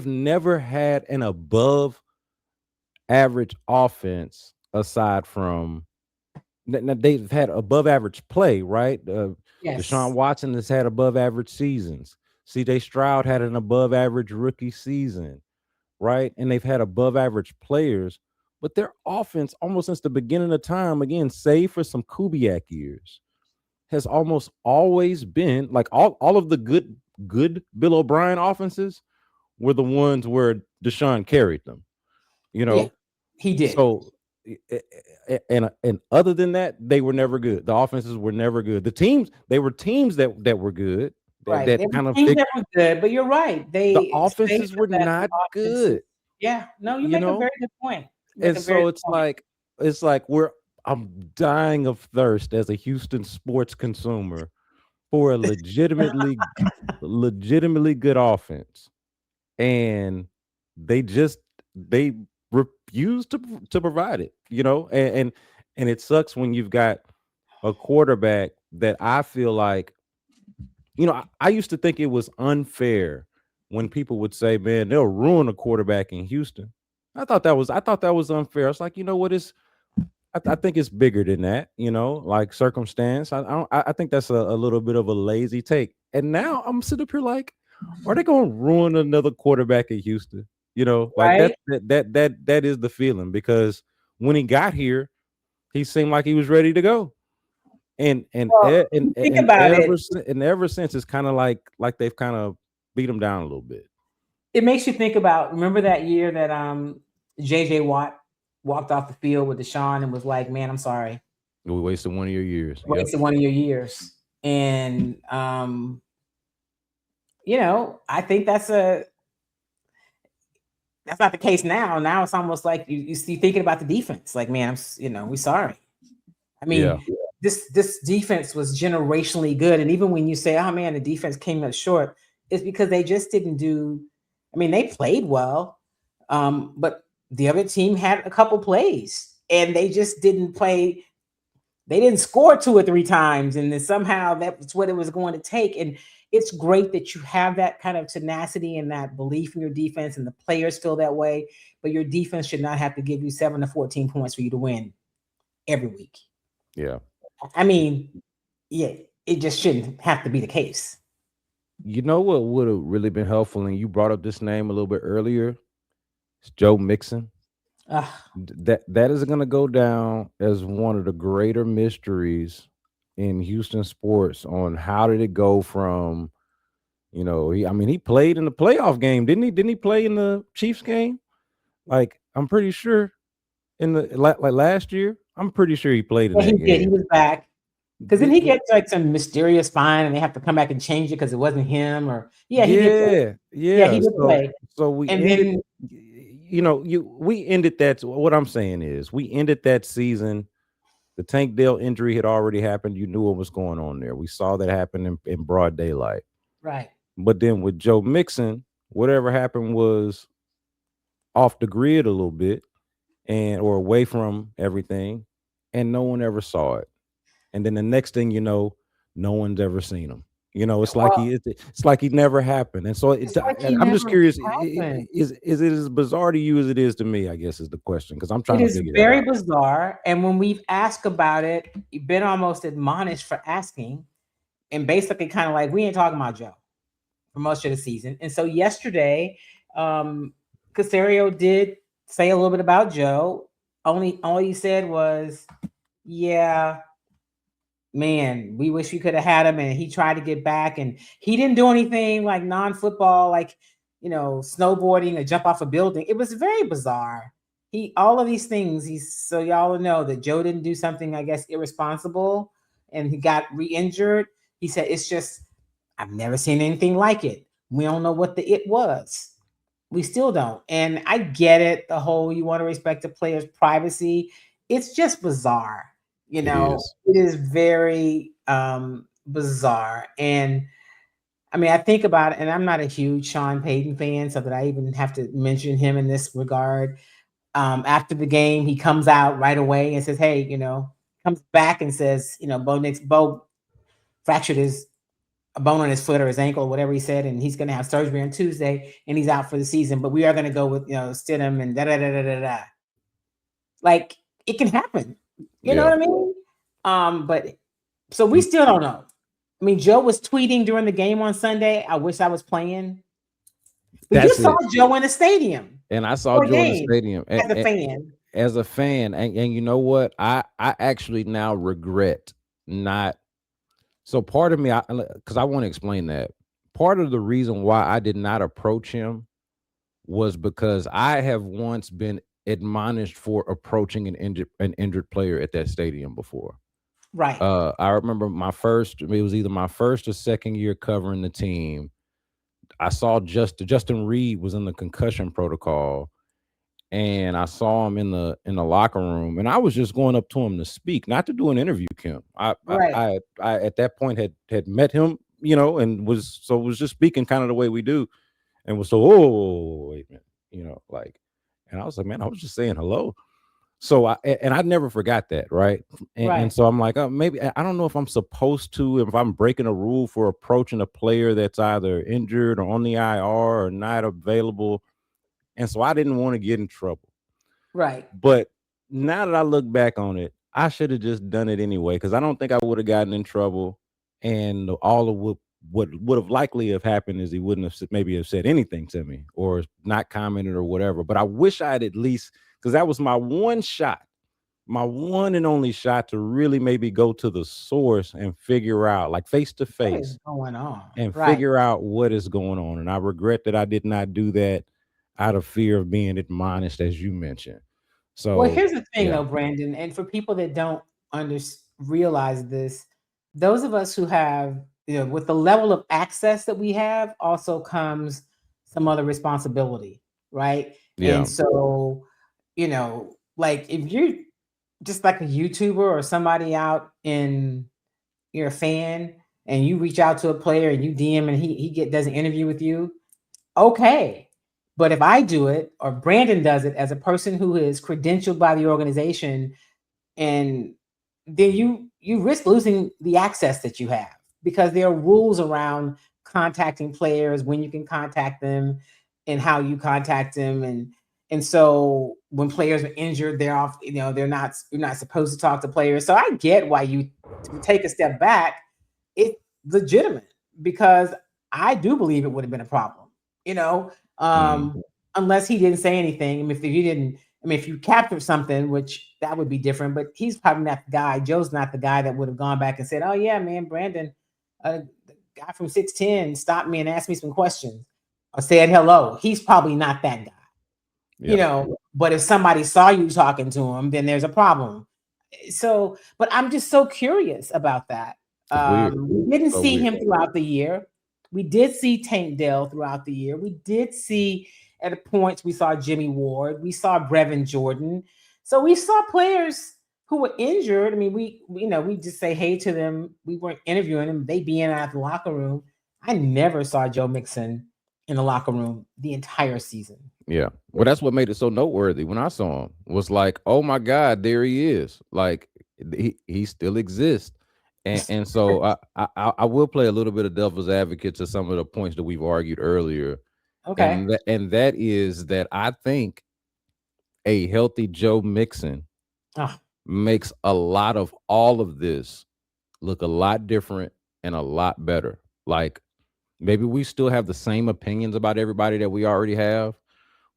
never had an above average offense aside from they've had above average play, right? Deshaun Yes. Watson has had above average seasons. CJ Stroud had an above average rookie season, right? And they've had above average players, but their offense, almost since the beginning of time, again, save for some Kubiak years, has almost always been like all of the good Bill O'Brien offenses were the ones where Deshaun carried them, you Yeah. know. He did. So and other than that, they were never good. The offenses were never good. They were teams that were good, Right. that There were kind of teams fit. that were good, but you're right. The They say offenses were that the not offenses. good, Yeah. No, you you make a know. very good point. You make And a very so good point. it's like I'm dying of thirst as a Houston sports consumer for a legitimately good offense, and they just they refuse to provide it, and it sucks when you've got a quarterback that I feel like, I used to think it was unfair when people would say, man, they'll ruin a quarterback in Houston. I thought that was unfair. It's like, you know what, I think it's bigger than that, like circumstance. I think that's a little bit of a lazy take. And now I'm sitting up here like, are they going to ruin another quarterback in Houston? Like Right. that is the feeling, because when he got here, he seemed like he was ready to go. And and Well, e- you think about it. and ever since, it's kind of like they've kind of beat him down a little bit. It makes you think about. Remember that year that JJ Watt walked off the field with Deshaun and was like, "Man, I'm sorry, We wasted one of your years. Yep. wasted one of your years." And I think that's not the case now. Now it's almost like you see thinking about the defense. Like, man, we sorry. I Yeah. mean, this defense was generationally good, and even when you say, "Oh man, the defense came up short," it's because they just didn't do. I mean, they played well, but the other team had a couple plays, and they just didn't play. They didn't score 2 or 3 times, and then somehow that's what it was going to take. And it's great that you have that kind of tenacity and that belief in your defense, and the players feel that way. But your defense should not have to give you 7 to 14 points for you to win every week. Yeah. I mean, yeah, it just shouldn't have to be the case. You know what would have really been helpful, and you brought up this name a little bit earlier. It's Joe Mixon. Ugh, That is going to go down as one of the greater mysteries in Houston sports, on how did it go from He played in the playoff game, didn't he? Didn't he play in the Chiefs game? Like, I'm pretty sure in the like last year. I'm pretty sure he played in Yeah, he that did. He game. was back. Because then he gets like some mysterious fine, and they have to come back and change it because it wasn't him. Or he did play. Yeah, Yeah, he yeah. did play. So we And ended. then We ended that. What I'm saying is, we ended that season. The Tank Dell injury had already happened. You knew what was going on there. We saw that happen in broad daylight. right. But then with Joe Mixon, whatever happened was off the grid a little bit or away from everything, and no one ever saw it. And then the next thing you know, no one's ever seen him. It's like Well, it's like he never happened. And so it's like he I'm just never curious, happened. is it as bizarre to you as it is to me? I guess is the question, because I'm It trying to is figure that very out. bizarre. And when we've asked about it, you've been almost admonished for asking, and basically kind of like, we ain't talking about Joe for most of the season. And so yesterday, Casario did say a little bit about Joe. All he said was, yeah, man, we wish we could have had him, and he tried to get back, and he didn't do anything like non-football, like snowboarding or jump off a building. It was very bizarre. All of these things. So y'all know that Joe didn't do something, I guess, irresponsible, and he got re-injured. He said it's just, I've never seen anything like it. We don't know what the it was. We still don't. And I get it, the whole you want to respect the player's privacy. It's just bizarre. It is. It is very bizarre. And I mean, I think about it, and I'm not a huge Sean Payton fan, so that I even have to mention him in this regard. After the game, he comes out right away and says, hey, comes back and says, Bo fractured a bone on his foot or his ankle or whatever he said, and he's going to have surgery on Tuesday, and he's out for the season. But we are going to go with Stidham and da da da da da da. Like, it can happen. You know what I mean? But so we still don't know. I mean, Joe was tweeting during the game on Sunday, I wish I was playing. But you saw Joe in the stadium. And I saw Joe in the stadium as a fan. As a fan, and you know what? I actually now regret not. So part of me, because I want to explain that. Part of the reason why I did not approach him was because I have once been admonished for approaching an injured player at that stadium before. Right. I remember it was either my first or second year covering the team. I saw Justin Reed was in the concussion protocol, and I saw him in the locker room, and I was just going up to him to speak, not to do an interview, Kim. I at that point had met him, and was just speaking kind of the way we do, and was wait a minute, and I was like, man, I was just saying hello. So I never forgot that, right? And so I'm like, oh, maybe I don't know if I'm supposed to, if I'm breaking a rule for approaching a player that's either injured or on the IR or not available. And so I didn't want to get in trouble. Right. But now that I look back on it, I should have just done it anyway, because I don't think I would have gotten in trouble. And all of what would have likely have happened is he wouldn't have said anything to me or not commented or whatever. But I wish I had at least, because that was my one and only shot to really maybe go to the source and figure out, like face to face, what is going on, and figure out what is going on. And I regret that I did not do that out of fear of being admonished, as you mentioned. So, well, here's the thing, though, Brandon, and for people that don't realize this, those of us who have, with the level of access that we have, also comes some other responsibility, right? Yeah. And so, like if you're just like a YouTuber or somebody out in, you're a fan, and you reach out to a player and you DM and he does an interview with you, okay. But if I do it, or Brandon does it, as a person who is credentialed by the organization, and then you risk losing the access that you have, because there are rules around contacting players, when you can contact them and how you contact them. And so when players are injured, they're off, you're not supposed to talk to players. So I get why you take a step back. It's legitimate, because I do believe it would have been a problem, unless he didn't say anything. I mean, if you captured something, which that would be different, but he's probably not the guy. Joe's not the guy that would have gone back and said, oh yeah, man, Brandon guy from 6'10" stopped me and asked me some questions or said hello. He's probably not that guy. But if somebody saw you talking to him, then there's a problem. So, but I'm just so curious about that. We didn't see him throughout the year. We did see Tank Dell throughout the year. We did see at points we saw Jimmy Ward. We saw Brevin Jordan. So we saw players who were injured. I mean, we just say hey to them. We weren't interviewing them. They be in and out of the locker room. I never saw Joe Mixon in the locker room the entire season. Yeah. Well, that's what made it so noteworthy when I saw him. Was like, oh my God, there he is. Like he still exists. And so I will play a little bit of devil's advocate to some of the points that we've argued earlier. Okay. And that is that I think a healthy Joe Mixon makes a lot of all of this look a lot different and a lot better. Like maybe we still have the same opinions about everybody that we already have,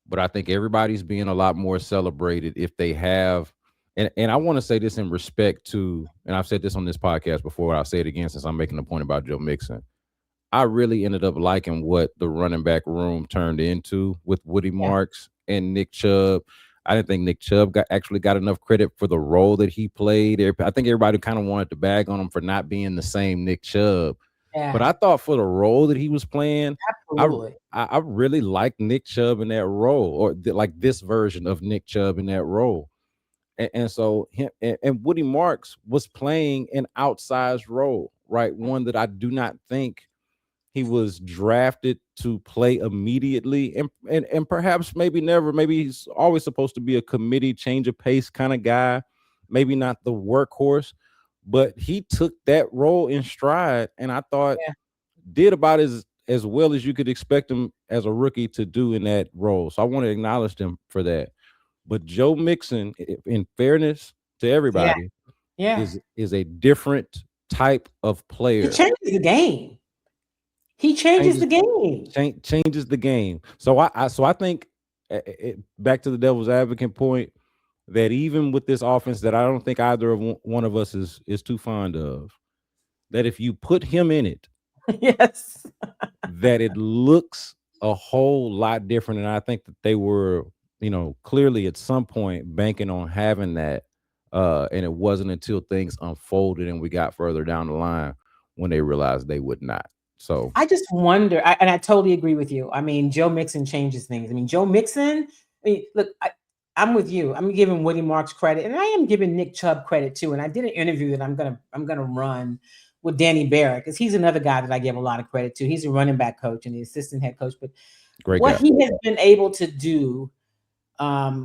but I think everybody's being a lot more celebrated if they have. And I want to say this in respect to, and I've said this on this podcast before, I'll say it again since I'm making a point about Joe Mixon. I really ended up liking what the running back room turned into with Woody Marks and Nick Chubb. I didn't think Nick Chubb got enough credit for the role that he played. I think everybody kind of wanted to bag on him for not being the same Nick Chubb. Yeah. But I thought for the role that he was playing, I really liked Nick Chubb in that role, or like this version of Nick Chubb in that role. And so him and Woody Marks was playing an outsized role, right? One that I do not think he was drafted to play immediately, and perhaps maybe never. Maybe he's always supposed to be a committee change of pace kind of guy, maybe not the workhorse, but he took that role in stride, and I thought did about as well as you could expect him as a rookie to do in that role. So I want to acknowledge them for that. But Joe Mixon, in fairness to everybody, is a different type of player. He changes the game. Changes the game. So I think back to the devil's advocate point that even with this offense that I don't think either of one of us is too fond of, that if you put him in it, that it looks a whole lot different. And I think that they were, clearly at some point banking on having that. And it wasn't until things unfolded and we got further down the line when they realized they would not. So I just wonder, and I totally agree with you. I mean, Joe Mixon changes things. I mean, Joe Mixon, look, I'm with you. I'm giving Woody Marks credit, and I am giving Nick Chubb credit too. And I did an interview that I'm gonna run with Danny Barrett, because he's another guy that I give a lot of credit to. He's a running back coach and the assistant head coach. But what he has been able to do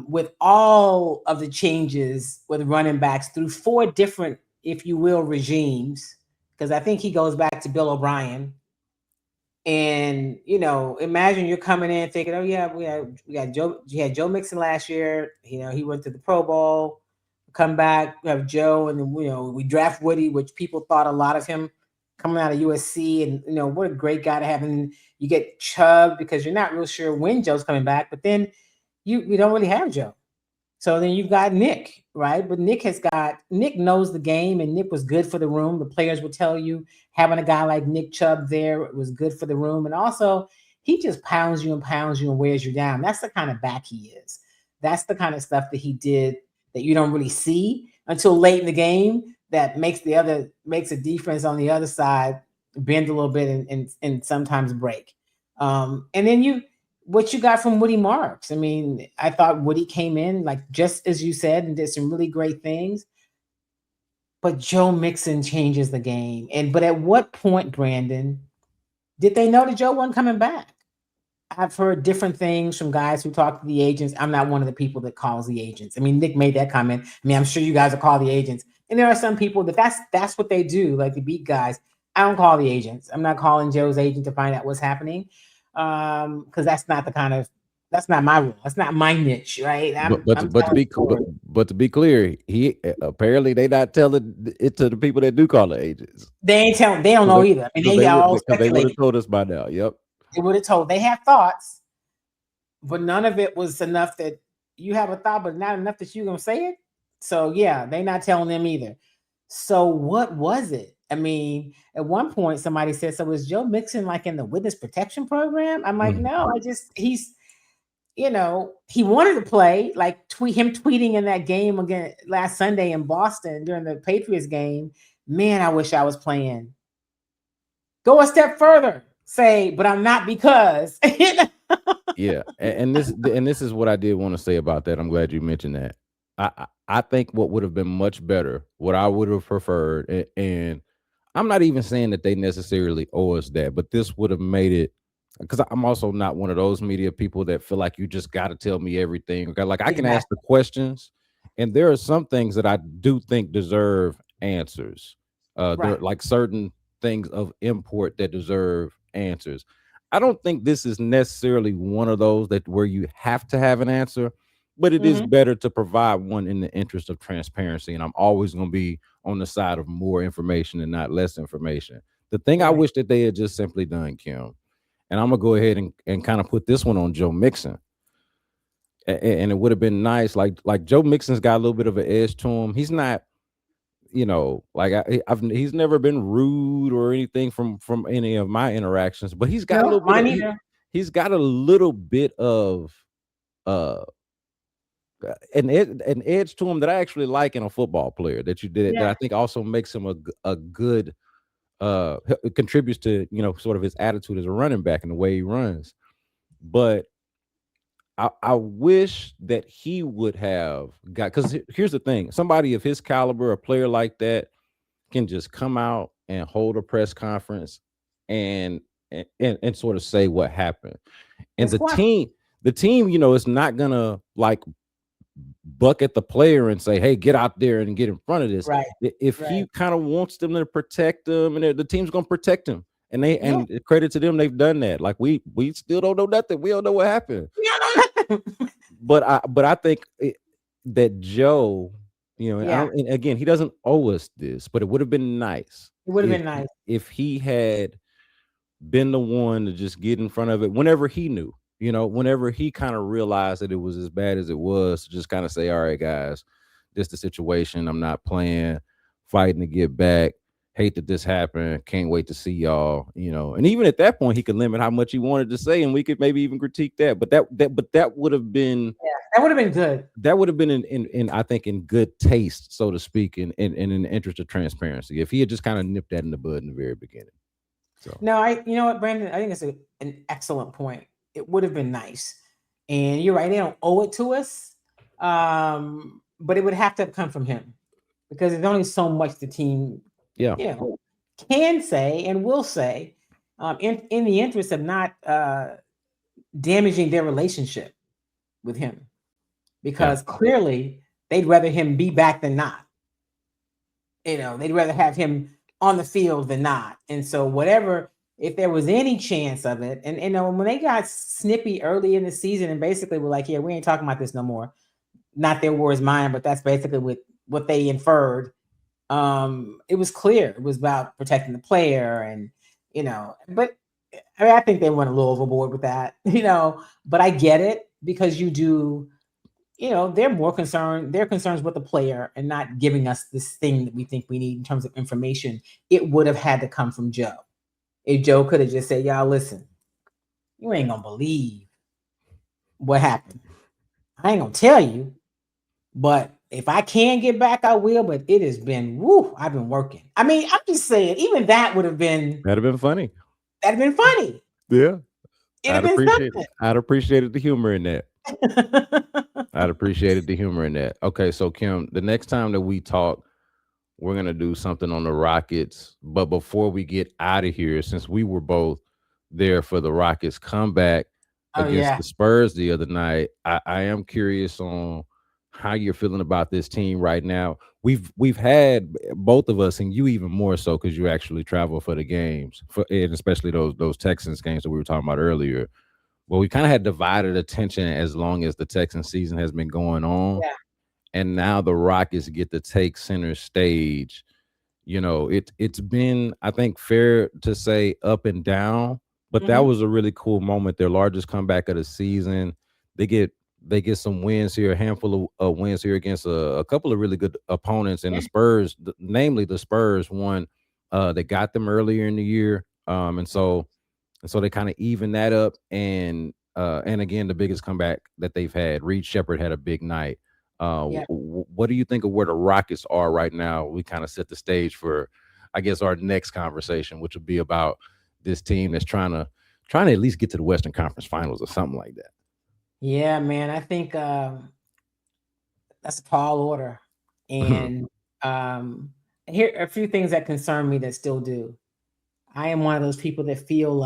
with all of the changes with running backs through 4 different, if you will, regimes, because I think he goes back to Bill O'Brien. And imagine you're coming in thinking, oh yeah, we got Joe. You had Joe Mixon last year. He went to the Pro Bowl. Come back, we have Joe, and then we draft Woody, which people thought a lot of him coming out of USC, and what a great guy to have. And you get Chubb because you're not real sure when Joe's coming back, but then you don't really have Joe. So then you've got Nick, right? But Nick knows the game, and Nick was good for the room. The players will tell you having a guy like Nick Chubb there was good for the room. And also he just pounds you and wears you down. That's the kind of back he is. That's the kind of stuff that he did that you don't really see until late in the game, that makes a defense on the other side bend a little bit and sometimes break. And then what you got from Woody Marks. I mean, I thought Woody came in, like, just as you said, and did some really great things. But Joe Mixon changes the game. But at what point, Brandon, did they know that Joe wasn't coming back? I've heard different things from guys who talk to the agents. I'm not one of the people that calls the agents. I mean, Nick made that comment. I mean, I'm sure you guys will call the agents. And there are some people that's what they do, like the beat guys. I don't call the agents. I'm not calling Joe's agent to find out what's happening. Because that's not my rule. That's not my niche, right? But to be clear, he apparently they not telling it to the people that do call the agents. They ain't telling. They don't know either. I mean, they would have told us by now. Yep. They would have told. They have thoughts, but none of it was enough that you have a thought, but not enough that you're gonna say it. So yeah, they not telling them either. So what was it? I mean, at one point somebody said, "So is Joe Mixon like in the witness protection program?" I'm like, "No, he wanted to play." Like tweeting in that game again last Sunday in Boston during the Patriots game. Man, I wish I was playing. Go a step further. Say, but I'm not because. Yeah, and this is what I did want to say about that. I'm glad you mentioned that. I think what would have been much better, what I would have preferred, and I'm not even saying that they necessarily owe us that, but this would have made it, because I'm also not one of those media people that feel like you just got to tell me everything. Okay, like I can ask the questions, and there are some things that I do think deserve answers. There are Right. like certain things of import that deserve answers. I don't think this is necessarily one of those that where you have to have an answer, but it is Mhm. better to provide one in the interest of transparency. And I'm always going to be on the side of more information and not less information. The thing I Right. wish that they had just simply done, Kim, and I'm gonna go ahead and kind of put this one on Joe Mixon. And it would have been nice, like Joe Mixon's got a little bit of an edge to him. He's not, like he's never been rude or anything from any of my interactions, but he's got a No, little bit of mine either. he's got a little bit of uh an edge to him that I actually like in a football player that you did that Yeah. I think also makes him a good it contributes to sort of his attitude as a running back and the way he runs. But I wish that he would have got, because here's the thing: somebody of his caliber, a player like that, can just come out and hold a press conference and and sort of say what happened. And And squash. the team, is not gonna like buck at the player and say, "Hey, get out there and get in front of this." Right. If Right. he kind of wants them to protect them, and the team's gonna protect him, and Yeah. credit to them, they've done that. Like we still don't know nothing. We don't know what happened. Yeah. But I think that Joe, and, Yeah. and again, he doesn't owe us this, but it would have been nice It would have been nice. if he had been the one to just get in front of it whenever he knew, whenever he kind of realized that it was as bad as it was, to just kind of say, "All right, guys, this the situation. I'm not playing, fighting to get back. Hate that this happened. Can't wait to see y'all." And even at that point, he could limit how much he wanted to say, and we could maybe even critique that. But that would have been Yeah. That would have been good. in I think in good taste, so to speak, in the interest of transparency, if he had just kind of nipped that in the bud in the very beginning. So No, you know what, Brandon? I think it's an excellent point. It would have been nice. And you're right, they don't owe it to us. But it would have to come from him because there's only so much the team, yeah, can say and will say, in the interest of not damaging their relationship with him. yeah, Because clearly they'd rather him be back than not. They'd rather have him on the field than not. And so whatever, if there was any chance of it, and when they got snippy early in the season and basically were like, "Yeah, we ain't talking about this no more." Not their words, mine, but that's basically what they inferred. It was clear it was about protecting the player, and but I think they went a little overboard with that, But I get it because you do they're more concerned, their concerns with the player and not giving us this thing that we think we need in terms of information. It would have had to come from Joe. If Joe could have just said, "Y'all, listen, you ain't gonna believe what happened. I ain't gonna tell you, but if I can get back, I will. But it has been, woo, I've been working." I mean, I'm just saying, even that would have been, that'd have been funny. that'd have been funny. Yeah, It'd have been I'd appreciated the humor in that. something. I'd appreciated the humor in that. Okay, so Kim, the next time that we talk, we're gonna do something on the Rockets. But before we get out of here, since we were both there for the Rockets comeback Oh against yeah. the Spurs the other night, I am curious on how you're feeling about this team right now. We've had both of us, and you even more so because you actually travel for the games, and especially those Texans games that we were talking about earlier. Well, we kind of had divided attention as long as the Texans season has been going on, Yeah. and now the Rockets get to take center stage. It's been, I think, fair to say, up and down, but that Mhm. was a really cool moment. Their largest comeback of the season. They get some wins here, a handful of wins here against a couple of really good opponents, and Yeah. the Spurs, namely the Spurs, won They got them earlier in the year, and so they kind of even that up. And again, the biggest comeback that they've had. Reed Shepherd had a big night. Yeah. What do you think of where the Rockets are right now? We kind of set the stage for, I guess, our next conversation, which will be about this team that's trying to at least get to the Western Conference Finals or something like that. Yeah, man. I think that's a tall order. And here are a few things that concern me that still do. I am one of those people that feels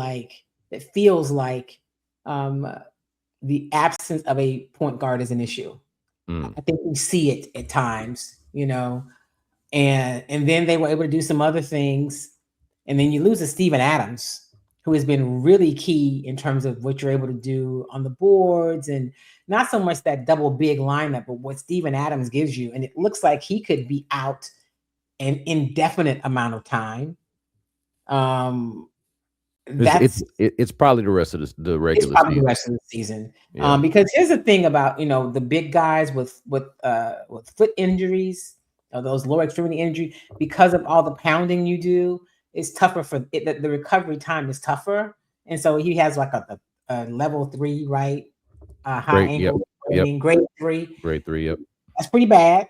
like the absence of a point guard is an issue. I think we see it at times, and then they were able to do some other things, and then you lose a Steven Adams, who has been really key in terms of what you're able to do on the boards, and not so much that double big lineup, but what Steven Adams gives you. And it looks like he could be out an indefinite amount of time. It's probably the rest of the regular season. The rest of the season. Yeah. Because here's the thing about the big guys with foot injuries, or those lower extremity injury, because of all the pounding you do, it's tougher for it. The recovery time is tougher, and so he has like a level 3, right? High ankle, grade 3. Grade 3, yep. That's pretty bad,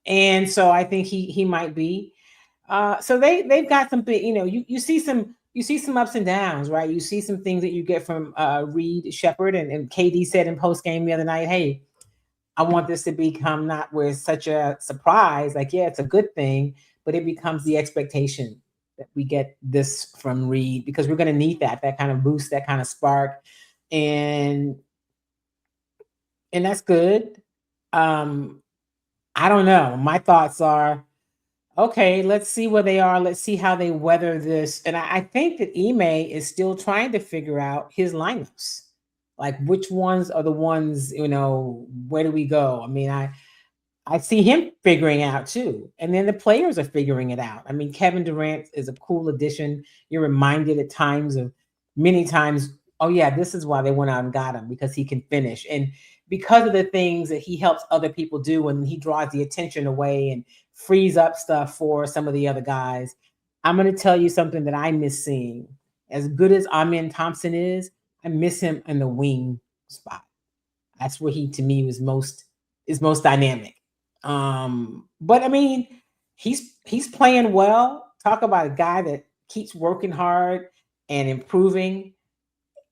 and so I think he might be. So they've got something. You see some ups and downs, right? You see some things that you get from Reed Shepherd, and KD said in post game the other night, "Hey, I want this to become not where it's such a surprise. Like, yeah, it's a good thing, but it becomes the expectation that we get this from Reed, because we're going to need that kind of boost, that kind of spark, and that's good." I don't know. My thoughts are, okay, let's see where they are. Let's see how they weather this. And I think that Ime is still trying to figure out his lineups. Like, which ones are the ones, where do we go? I mean, I see him figuring out too. And then the players are figuring it out. I mean, Kevin Durant is a cool addition. You're reminded at many times, oh yeah, this is why they went out and got him, because he can finish. And because of the things that he helps other people do, when he draws the attention away and frees up stuff for some of the other guys. I'm going to tell you something that I miss seeing. As good as Amen Thompson is, I miss him in the wing spot. That's where he, to me, is most dynamic. But I mean, he's playing well. Talk about a guy that keeps working hard and improving.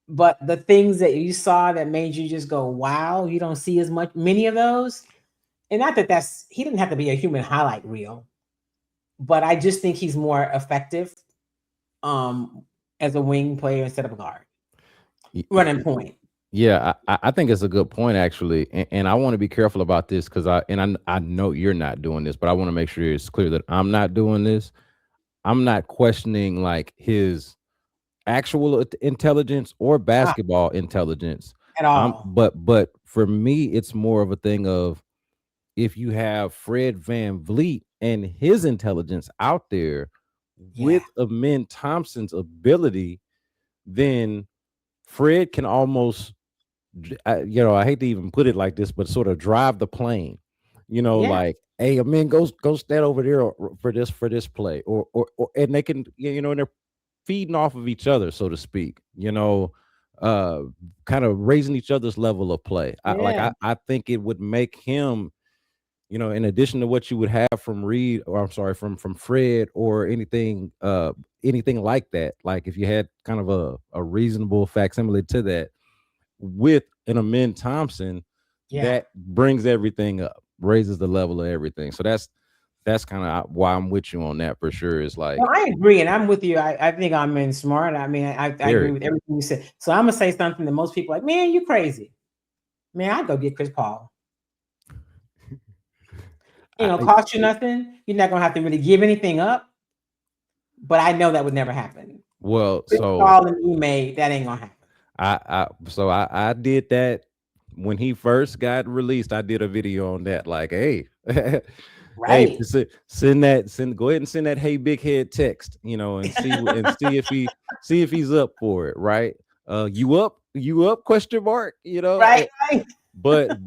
But the things that you saw that made you just go, wow, you don't see many of those. And not that he didn't have to be a human highlight reel, but I just think he's more effective as a wing player instead of a guard. Running point. Yeah, I think it's a good point, actually. And I want to be careful about this, because I know you're not doing this, but I want to make sure it's clear that I'm not doing this. I'm not questioning like his actual intelligence or basketball intelligence at all. But for me, it's more of a thing of, if you have Fred VanVleet and his intelligence out there with Amen Thompson's ability, then Fred can almost, I hate to even put it like this, but sort of drive the plane, like, hey, Amen, go stand over there for this play, or and they can, and they're feeding off of each other, so to speak, kind of raising each other's level of play. I think it would make him, in addition to what you would have from Reed, or I'm sorry, from Fred, or anything like that, like if you had kind of a reasonable facsimile to that with an Amen Thompson, that brings everything up, raises the level of everything. So that's kind of why I'm with you on that, for sure. It's like, well, I agree, and I'm with you. I think I'm smart. I mean, I agree with everything you said. So I'm gonna say something that most people are like, man, you crazy. Man, I'd go get Chris Paul. Cost you nothing. You're not gonna have to really give anything up. But I know that would never happen. Well, Chris Paul and Ime, that ain't gonna happen. I did that when he first got released. I did a video on that. Like, hey, right? Hey, go ahead and send that "Hey Big Head" text, and see if he's up for it, right? You up? Question mark? Right. But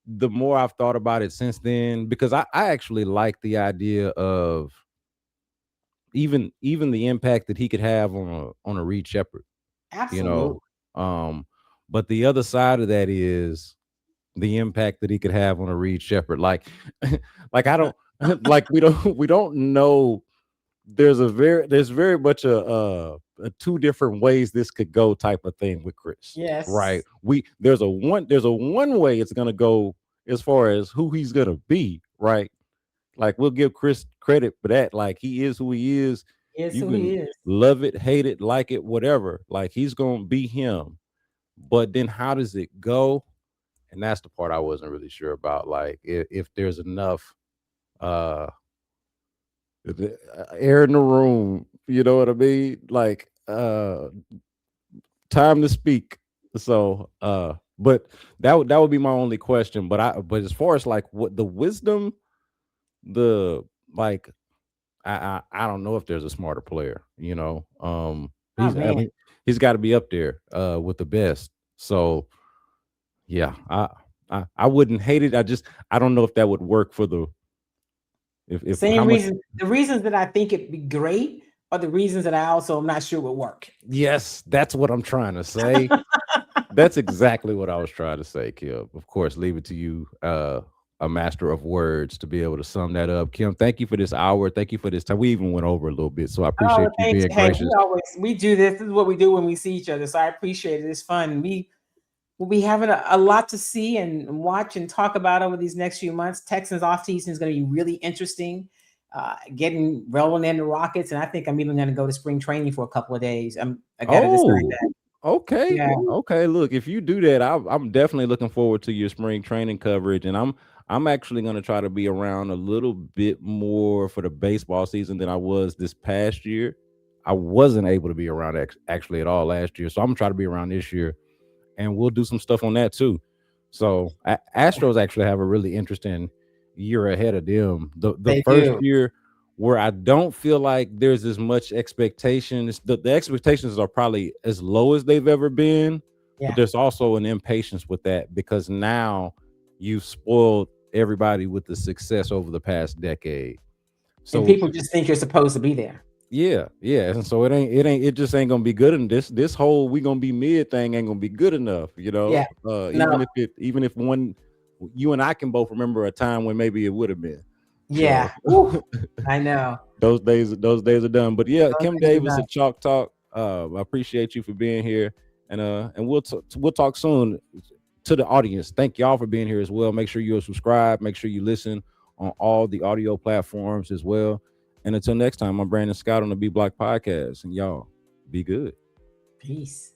the more I've thought about it since then, because I actually like the idea of even the impact that he could have on a Reed Shepherd, you Absolutely. know. But the other side of that is the impact that he could have on a Reed Shepherd. Like, like I don't like we don't know. There's very much a two different ways this could go type of thing with Chris. Right. Yes. There's a one way it's gonna go as far as who he's gonna be, right? Like we'll give Chris credit for that. Like he is who he is. Yes, You who can he is. love it, hate it, like it, whatever. Like he's gonna be him. But then how does it go? And that's the part I wasn't really sure about. Like if there's enough uh air in the room, you know what I mean? Like time to speak. So but that would be my only question. But as far as like what the wisdom, the like I don't know if there's a smarter player, you know. Oh I man. mean he's got to be up there with the best. So yeah, I wouldn't hate it. I don't know if that would work for the if how Same much. reason. The reasons that I think it'd be great are the reasons that I also am not sure would work. Yes, that's what I'm trying to say. That's exactly what I was trying to say, Kim. Of course, leave it to you, a master of words, to be able to sum that up. Kim, thank you for this hour. Thank you for this time. We even went over a little bit, so I Oh, appreciate you thanks. being Hey, gracious. we do this. This is what we do when we see each other. So I appreciate it. It's fun. We'll be having a lot to see and watch and talk about over these next few months. Texans off season is going to be really interesting. Getting rolling in the Rockets, and I think I'm even going to go to spring training for a couple of days. I got to decide Oh, that. okay. Yeah, Okay. Look, if you do that, I'm definitely looking forward to your spring training coverage, and I'm actually going to try to be around a little bit more for the baseball season than I was this past year. I wasn't able to be around actually at all last year, so I'm gonna try to be around this year, and we'll do some stuff on that too. So Astros actually have a really interesting year ahead of them. The they first do. year where I don't feel like there's as much expectations. The expectations are probably as low as they've ever been, but Yeah, there's also an impatience with that because now you've spoiled everybody with the success over the past decade. and So people just think you're supposed to be there. yeah, and so it just ain't gonna be good. And this whole we gonna be mid thing ain't gonna be good enough, you Yeah, know. no, Even if one, you and I can both remember a time when maybe it would have been. So yeah. Ooh, I know. those days are done. But yeah, Those Kim things are Davis done. at Chalk Talk. I appreciate you for being here, and we'll talk soon. To the audience, thank y'all for being here as well. Make sure you're subscribed. Make sure you listen on all the audio platforms as well. And until next time, I'm Brandon Scott on the B Block Podcast, and y'all be good. Peace.